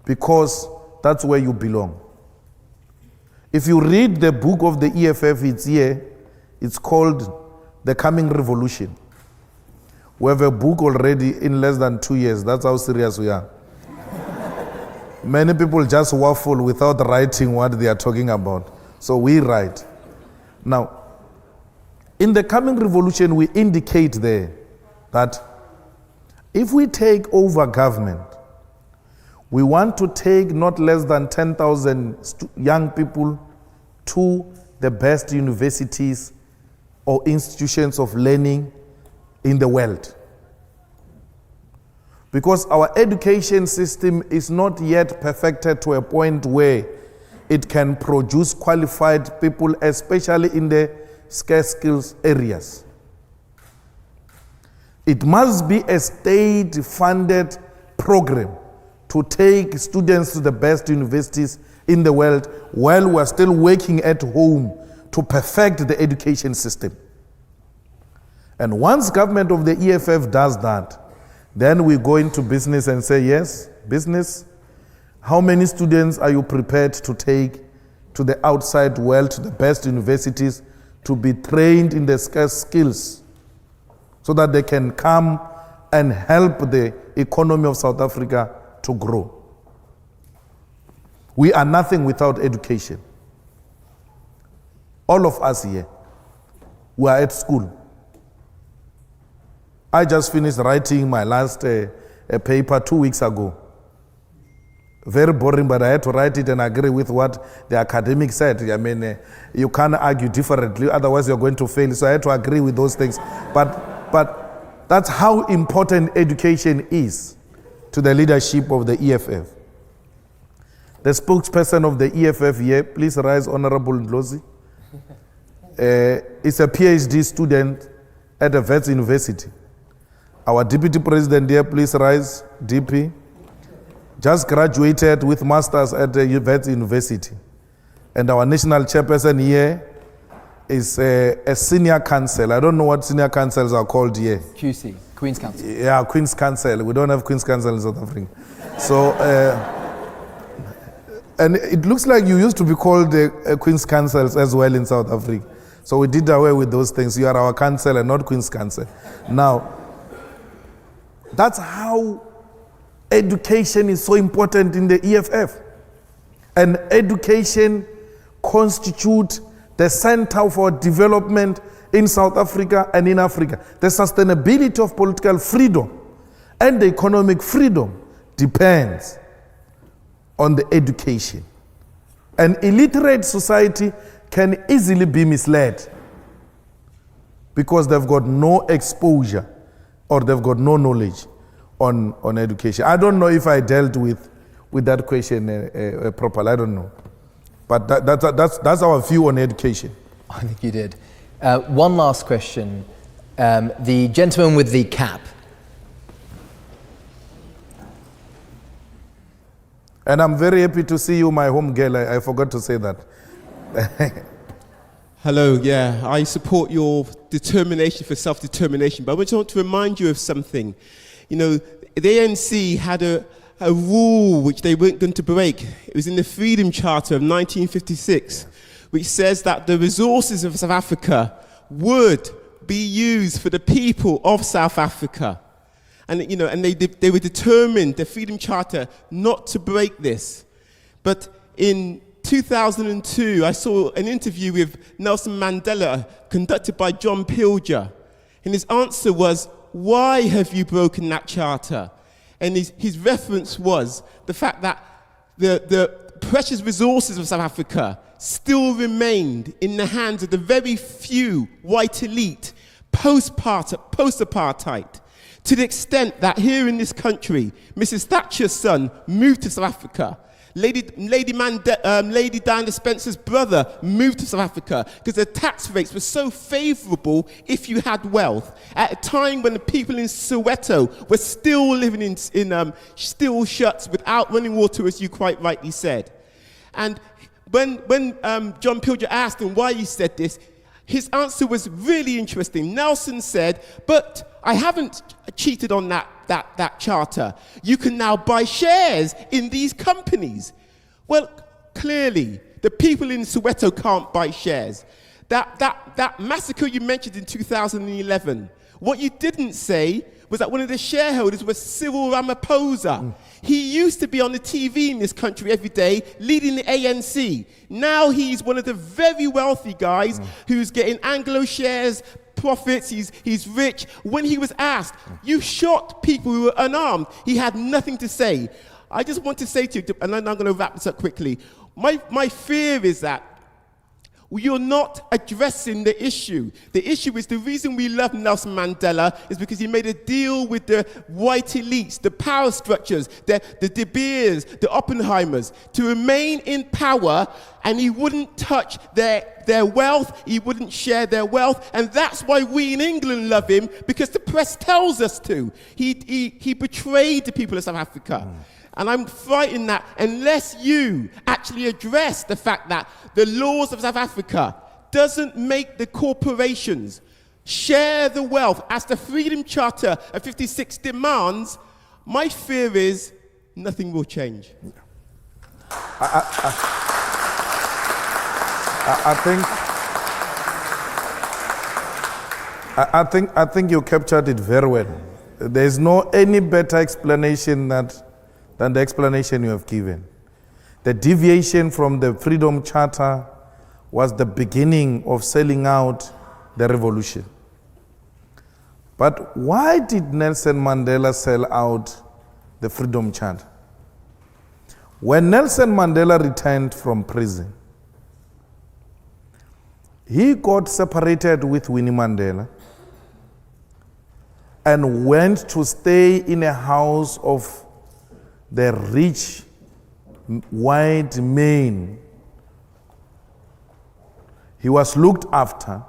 because that's where you belong. If you read the book of the EFF, it's here. It's called The Coming Revolution. We have a book already in less than 2 years. That's how serious we are. Many people just waffle without writing what they are talking about. So we write. Now, in The Coming Revolution, we indicate there that if we take over government, we want to take not less than 10,000 young people to the best universities or institutions of learning in the world. Because our education system is not yet perfected to a point where it can produce qualified people, especially in the scarce skills areas. It must be a state-funded program to take students to the best universities in the world while we're still working at home to perfect the education system. And once government of the EFF does that, then we go into business and say, yes, business, how many students are you prepared to take to the outside world, to the best universities, to be trained in the scarce skills so that they can come and help the economy of South Africa to grow? We are nothing without education. All of us here, we are at school. I just finished writing my last paper 2 weeks ago. Very boring, but I had to write it and agree with what the academic said. I mean, you can't argue differently, otherwise you're going to fail. So I had to agree with those things. But that's how important education is to the leadership of the EFF. The spokesperson of the EFF here, please rise, Honorable Ndlozi. Is a PhD student at the Wits University. Our Deputy President here, please rise, DP. Just graduated with masters at the Wits University. And our national chairperson here is a senior counsel. I don't know what senior counsels are called here. QC, Queen's Counsel. Yeah, Queen's Counsel. We don't have Queen's Counsel in South Africa. So, and it looks like you used to be called Queen's Counsels as well in South Africa. So we did away with those things. You are our counsel and not Queen's Counsel. Now, that's how education is so important in the EFF. And education constitutes the center for development in South Africa and in Africa. The sustainability of political freedom and the economic freedom depends on the education. An illiterate society can easily be misled because they've got no exposure or they've got no knowledge on education. I don't know if I dealt with that question properly. I don't know. But that's our view on education. I think you did. One last question. The gentleman with the cap. And I'm very happy to see you, my home girl. I forgot to say that. Hello, yeah, I support your determination for self-determination, but I just want to remind you of something. You know, the ANC had a rule which they weren't going to break. It was in the Freedom Charter of 1956, which says that the resources of South Africa would be used for the people of South Africa. And, you know, and they were determined, the Freedom Charter, not to break this. But in 2002, I saw an interview with Nelson Mandela conducted by John Pilger. And his answer was, why have you broken that charter? And his reference was the fact that the precious resources of South Africa still remained in the hands of the very few white elite post-apartheid, to the extent that here in this country, Mrs. Thatcher's son moved to South Africa. Lady Diana Spencer's brother moved to South Africa because the tax rates were so favorable if you had wealth. At a time when the people in Soweto were still living in steel shuts without running water, as you quite rightly said. And when John Pilger asked him why he said this, his answer was really interesting. Nelson said, but I haven't cheated on that charter. You can now buy shares in these companies. Well, clearly, the people in Soweto can't buy shares. That massacre you mentioned in 2011, what you didn't say was that one of the shareholders was Cyril Ramaphosa. He used to be on the TV in this country every day, leading the ANC. Now he's one of the very wealthy guys who's getting Anglo shares, profits, he's rich. When he was asked, you shot people who were unarmed, he had nothing to say. I just want to say to you, and I'm going to wrap this up quickly, my fear is that you're not addressing the issue. The issue is the reason we love Nelson Mandela is because he made a deal with the white elites, the power structures, the De Beers, the Oppenheimers, to remain in power, and he wouldn't touch their wealth, he wouldn't share their wealth, and that's why we in England love him, because the press tells us to. He betrayed the people of South Africa. And I'm frightened that unless you actually address the fact that the laws of South Africa doesn't make the corporations share the wealth as the Freedom Charter of 56 demands, my fear is nothing will change. I think you captured it very well. There's no any better explanation than the explanation you have given. The deviation from the Freedom Charter was the beginning of selling out the revolution. But why did Nelson Mandela sell out the Freedom Charter? When Nelson Mandela returned from prison, he got separated with Winnie Mandela and went to stay in a house of the rich white men. He was looked after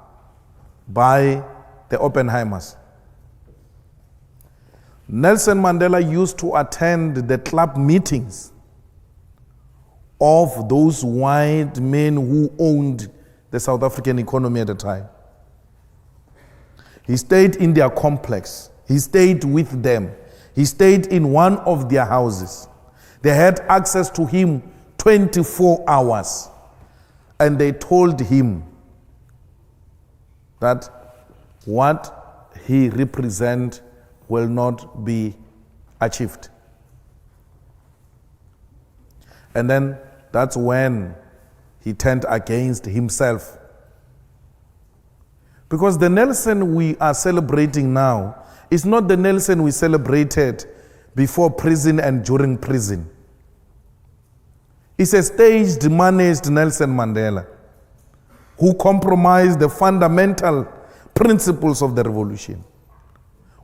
by the Oppenheimers. Nelson Mandela used to attend the club meetings of those white men who owned the South African economy at the time. He stayed in their complex. He stayed with them. He stayed in one of their houses. They had access to him 24 hours. And they told him that what he represents will not be achieved. And then that's when he turned against himself. Because the Nelson we are celebrating now is not the Nelson we celebrated before prison and during prison. It's a staged, managed Nelson Mandela who compromised the fundamental principles of the revolution,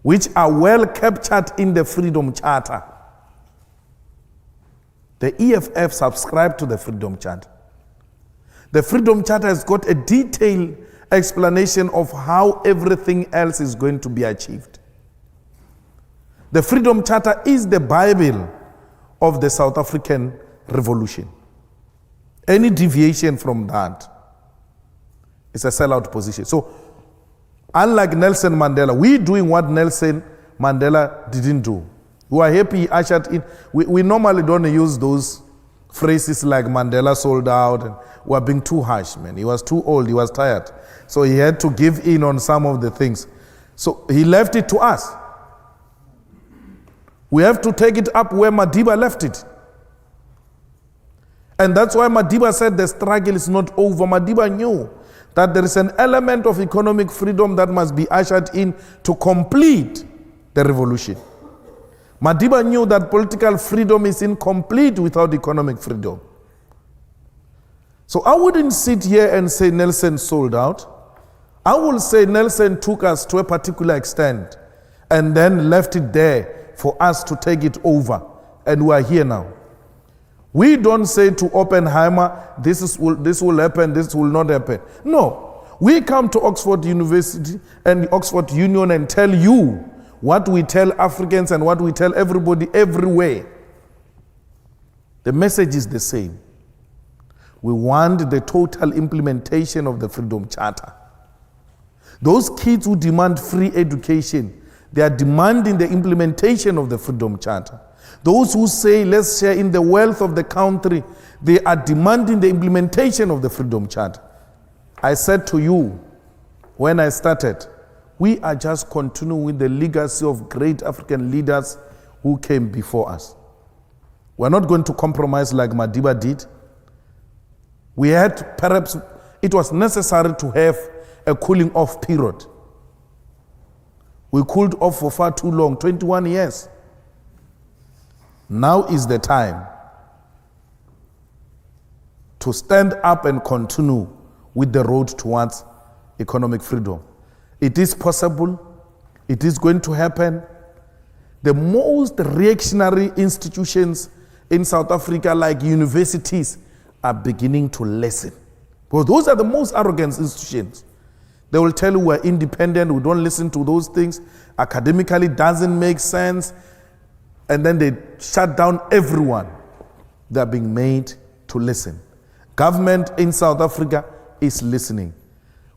which are well captured in the Freedom Charter. The EFF subscribed to the Freedom Charter. The Freedom Charter has got a detailed explanation of how everything else is going to be achieved. The Freedom Charter is the Bible of the South African Revolution. Any deviation from that is a sellout position. So, unlike Nelson Mandela, we're doing what Nelson Mandela didn't do. We are happy he ushered in. We normally don't use those phrases like Mandela sold out and we are being too harsh, man. He was too old, he was tired. So he had to give in on some of the things. So he left it to us. We have to take it up where Madiba left it. And that's why Madiba said the struggle is not over. Madiba knew that there is an element of economic freedom that must be ushered in to complete the revolution. Madiba knew that political freedom is incomplete without economic freedom. So I wouldn't sit here and say Nelson sold out. I will say Nelson took us to a particular extent and then left it there for us to take it over. And we are here now. We don't say to Oppenheimer, this will happen, this will not happen. No. We come to Oxford University and Oxford Union and tell you what we tell Africans and what we tell everybody everywhere. The message is the same. We want the total implementation of the Freedom Charter. Those kids who demand free education, they are demanding the implementation of the Freedom Charter. Those who say, let's share in the wealth of the country, they are demanding the implementation of the Freedom Charter. I said to you, when I started, we are just continuing with the legacy of great African leaders who came before us. We're not going to compromise like Madiba did. We had, perhaps, it was necessary to have a cooling off period. We cooled off for far too long, 21 years. Now is the time to stand up and continue with the road towards economic freedom. It is possible. It is going to happen. The most reactionary institutions in South Africa, like universities, are beginning to listen. Because those are the most arrogant institutions. They will tell you we're independent, we don't listen to those things. Academically doesn't make sense. And then they shut down everyone. They're being made to listen. Government in South Africa is listening.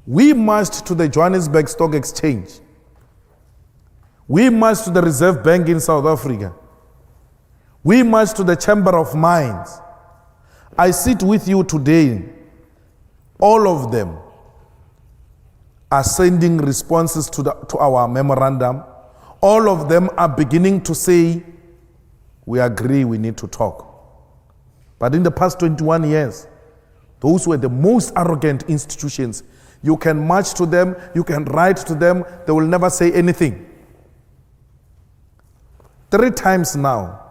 We marched to the Johannesburg Stock Exchange. We marched to the Reserve Bank in South Africa. We marched to the Chamber of Mines. I sit with you today. All of them are sending responses to our memorandum. All of them are beginning to say, we agree, we need to talk. But in the past 21 years, Those were the most arrogant institutions. You can march to them, you can write to them, they will never say anything. 3 times now,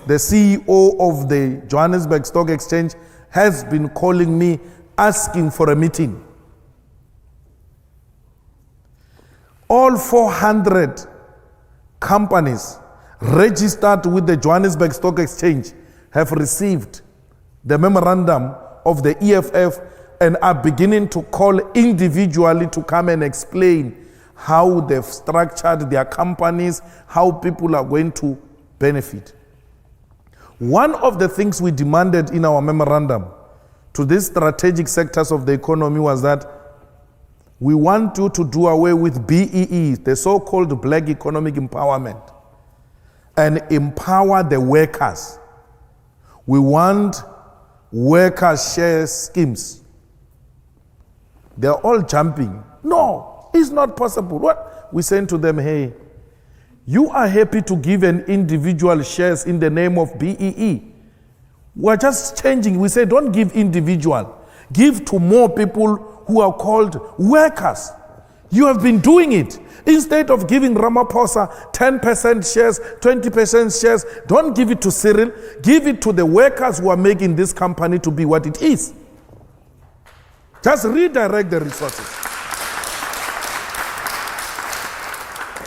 the CEO of the Johannesburg Stock Exchange has been calling me, asking for a meeting. All 400 companies registered with the Johannesburg Stock Exchange have received the memorandum of the EFF and are beginning to call individually to come and explain how they've structured their companies, how people are going to benefit. One of the things we demanded in our memorandum to these strategic sectors of the economy was that we want you to do away with BEE, the so-called Black Economic Empowerment, and empower the workers. We want worker share schemes. They're all jumping. No, it's not possible. What? We saying to them, hey, you are happy to give an individual shares in the name of BEE. We're just changing. We say don't give individual. Give to more people who are called workers. You have been doing it. Instead of giving Ramaphosa 10% shares, 20% shares, don't give it to Cyril. Give it to the workers who are making this company to be what it is. Just redirect the resources.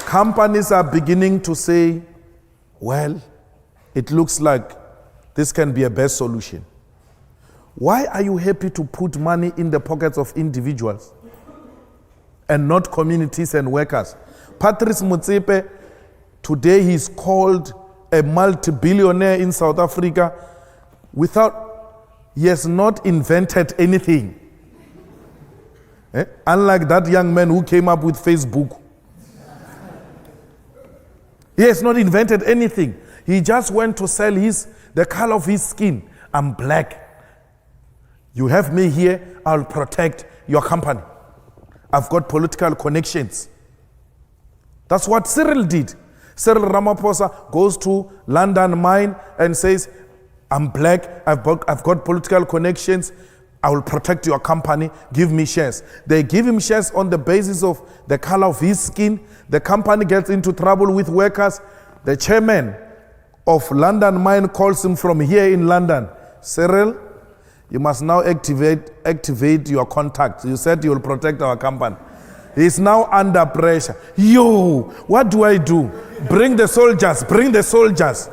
Companies are beginning to say, well, it looks like this can be a best solution. Why are you happy to put money in the pockets of individuals and not communities and workers? Patrice Motsepe, today he's called a multi-billionaire in South Africa he has not invented anything. Unlike that young man who came up with Facebook. He has not invented anything. He just went to sell the color of his skin. I'm black. You have me here, I'll protect your company. I've got political connections. That's what Cyril did. Cyril Ramaphosa goes to London Mine and says, I'm black, I've got political connections, I will protect your company, give me shares. They give him shares on the basis of the color of his skin. The company gets into trouble with workers. The chairman of London Mine calls him from here in London. Cyril, you must now activate your contacts. You said you will protect our company. He's now under pressure. Yo, what do I do? Bring the soldiers, bring the soldiers.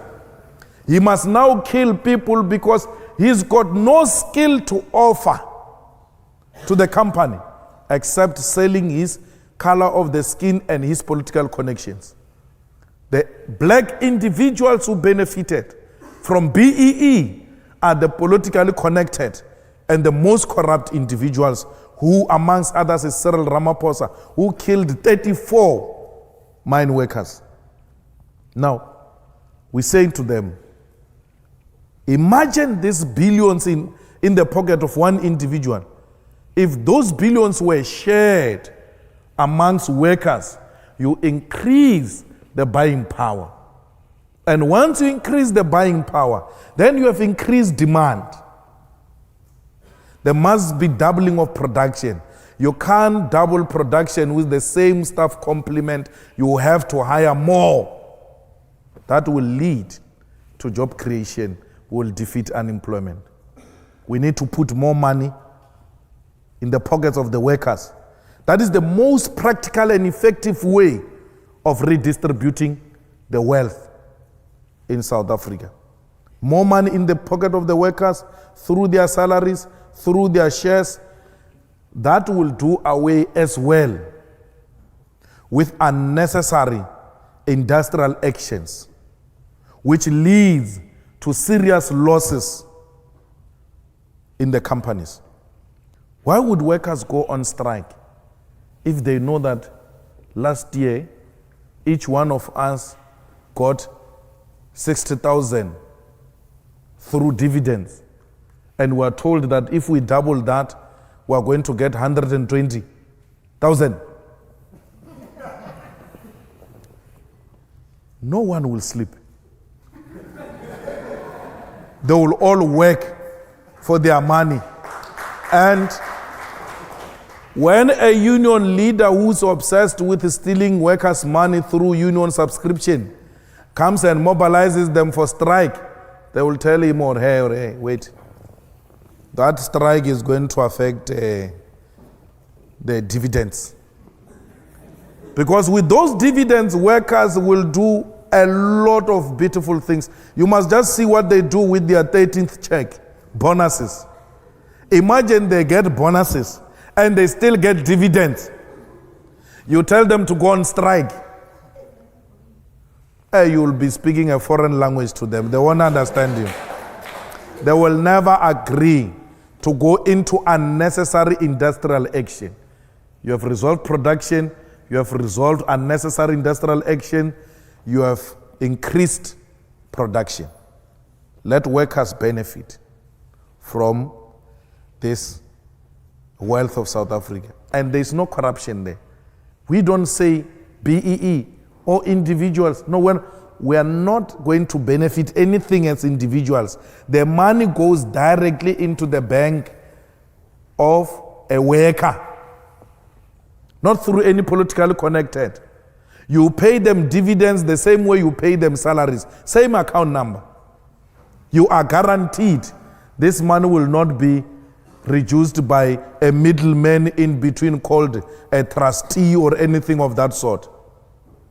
He must now kill people because he's got no skill to offer to the company except selling his color of the skin and his political connections. The black individuals who benefited from BEE are the politically connected and the most corrupt individuals who, amongst others, is Cyril Ramaphosa, who killed 34 mine workers. Now, we say to them, imagine these billions in the pocket of one individual. If those billions were shared amongst workers, you increase the buying power. And once you increase the buying power, then you have increased demand. There must be doubling of production. You can't double production with the same staff complement. You have to hire more. That will lead to job creation, will defeat unemployment. We need to put more money in the pockets of the workers. That is the most practical and effective way of redistributing the wealth in South Africa. More money in the pocket of the workers through their salaries, through their shares. That will do away as well with unnecessary industrial actions, which leads to serious losses in the companies. Why would workers go on strike if they know that last year each one of us got 60,000 through dividends, and we're told that if we double that, we're going to get 120,000? No one will sleep. They will all work for their money. And when a union leader who's obsessed with stealing workers' money through union subscription comes and mobilizes them for strike, they will tell him, or hey, wait, that strike is going to affect the dividends. Because with those dividends, workers will do a lot of beautiful things. You must just see what they do with their 13th check, bonuses. Imagine they get bonuses and they still get dividends. You tell them to go on strike. You will be speaking a foreign language to them. They won't understand you. They will never agree to go into unnecessary industrial action. You have resolved production. You have resolved unnecessary industrial action. You have increased production. Let workers benefit from this wealth of South Africa. And there's no corruption there. We don't say BEE or individuals. No, we are not going to benefit anything as individuals. The money goes directly into the bank of a worker, not through any politically connected. You pay them dividends the same way you pay them salaries, same account number. You are guaranteed this money will not be reduced by a middleman in between called a trustee or anything of that sort.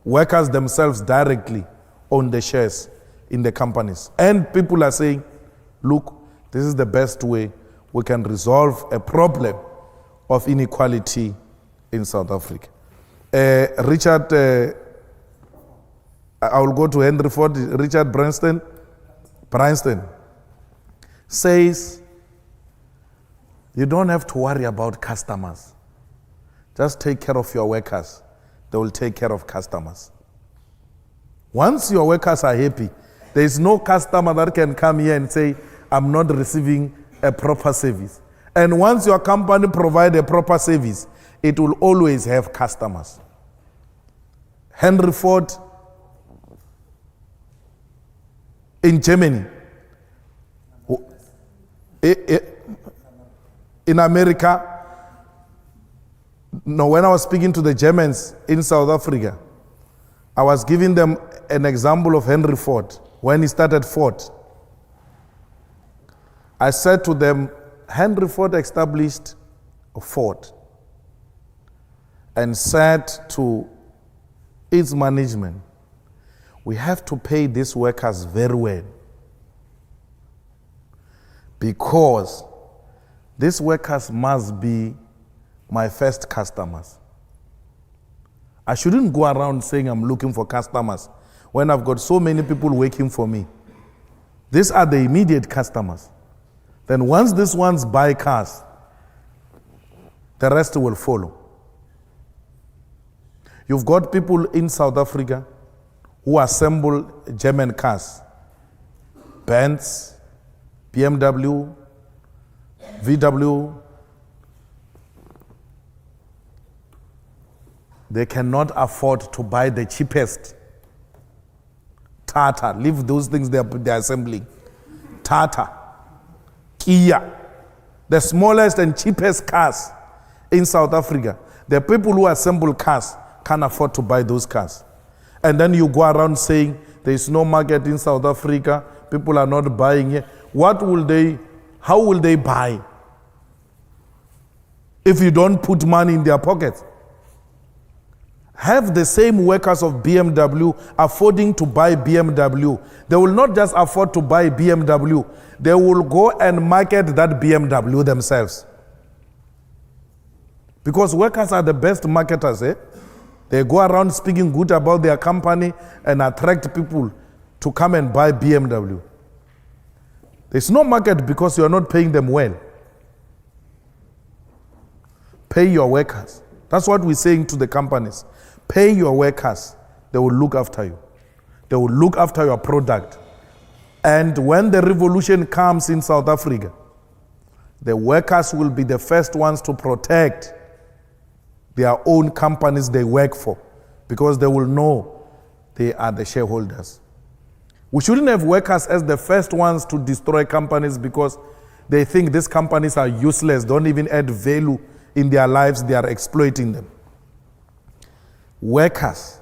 Workers themselves directly own the shares in the companies. And people are saying, look, this is the best way we can resolve a problem of inequality in South Africa. Richard, I will go to Henry Ford. Richard Branson says, you don't have to worry about customers. Just take care of your workers. They will take care of customers. Once your workers are happy, there is no customer that can come here and say, I'm not receiving a proper service. And once your company provides a proper service, it will always have customers. Henry Ford in Germany, in America, no, when I was speaking to the Germans in South Africa, I was giving them an example of Henry Ford when he started Ford. I said to them, Henry Ford established Ford and said to its management, we have to pay these workers very well because these workers must be my first customers. I shouldn't go around saying I'm looking for customers when I've got so many people working for me. These are the immediate customers. Then once these ones buy cars, the rest will follow. You've got people in South Africa who assemble German cars, Benz, BMW, VW. They cannot afford to buy the cheapest. Tata, leave those things they're assembling. Tata, Kia, the smallest and cheapest cars in South Africa. The people who assemble cars can't afford to buy those cars. And then you go around saying there is no market in South Africa, people are not buying it. How will they buy if you don't put money in their pockets? Have the same workers of BMW affording to buy BMW. They will not just afford to buy BMW, they will go and market that BMW themselves. Because workers are the best marketers, eh? They go around speaking good about their company and attract people to come and buy BMW. There's no market because you are not paying them well. Pay your workers. That's what we're saying to the companies. Pay your workers. They will look after you. They will look after your product. And when the revolution comes in South Africa, the workers will be the first ones to protect their own companies they work for, because they will know they are the shareholders. We shouldn't have workers as the first ones to destroy companies, because They think these companies are useless, don't even add value in their lives, they are exploiting them. Workers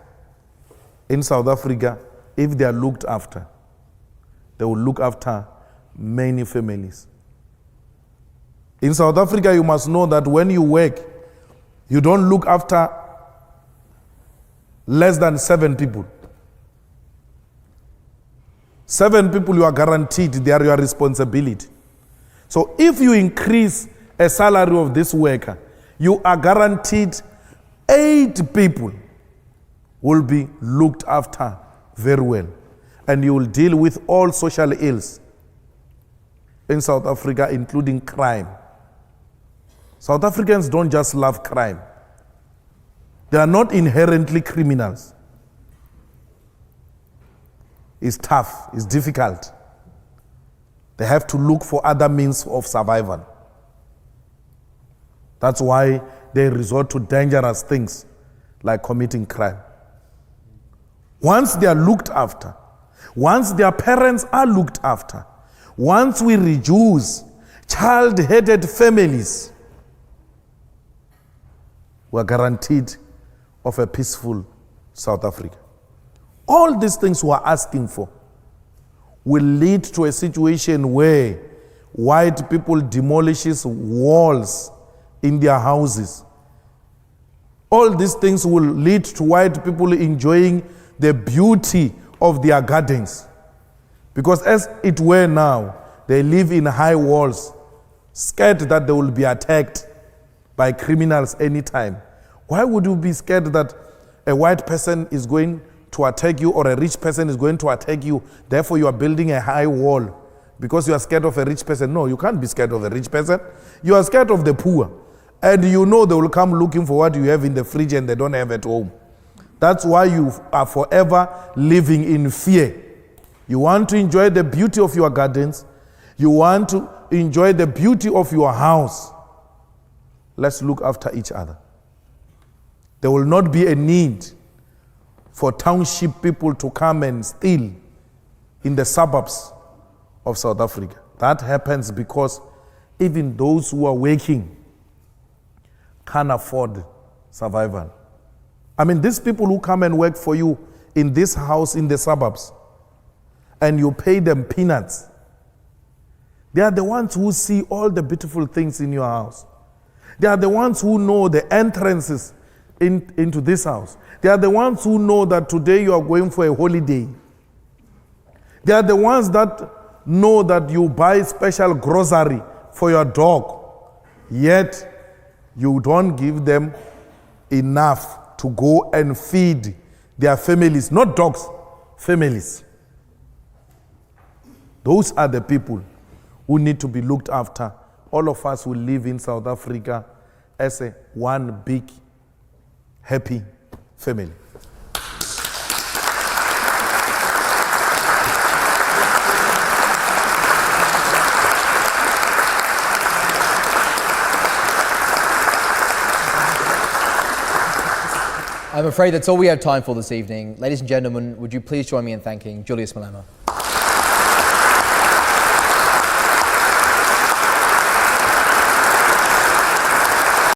in South Africa, if they are looked after, they will look after many families. In South Africa, you must know that when you work, you don't look after less than 7 people. 7 people you are guaranteed, they are your responsibility. So if you increase a salary of this worker, you are guaranteed 8 people will be looked after very well. And you will deal with all social ills in South Africa, including crime. South Africans don't just love crime. They are not inherently criminals. It's tough, it's difficult. They have to look for other means of survival. That's why they resort to dangerous things like committing crime. Once they are looked after, once their parents are looked after, once we reduce child-headed families, we are guaranteed of a peaceful South Africa. All these things we are asking for will lead to a situation where white people demolishes walls in their houses. All these things will lead to white people enjoying the beauty of their gardens. Because as it were now, they live in high walls, scared that they will be attacked by criminals anytime. Why would you be scared that a white person is going to attack you or a rich person is going to attack you, therefore you are building a high wall because you are scared of a rich person? No, you can't be scared of a rich person. You are scared of the poor. And you know they will come looking for what you have in the fridge and they don't have at home. That's why you are forever living in fear. You want to enjoy the beauty of your gardens. You want to enjoy the beauty of your house. Let's look after each other. There will not be a need for township people to come and steal in the suburbs of South Africa. That happens because even those who are working can't afford survival. I mean, these people who come and work for you in this house in the suburbs, and you pay them peanuts, they are the ones who see all the beautiful things in your house. They are the ones who know the entrances into this house. They are the ones who know that today you are going for a holiday. They are the ones that know that you buy special grocery for your dog, yet you don't give them enough to go and feed their families, not dogs, families. Those are the people who need to be looked after. All of us will live in South Africa as a one big, happy family. I'm afraid that's all we have time for this evening. Ladies and gentlemen, would you please join me in thanking Julius Malema?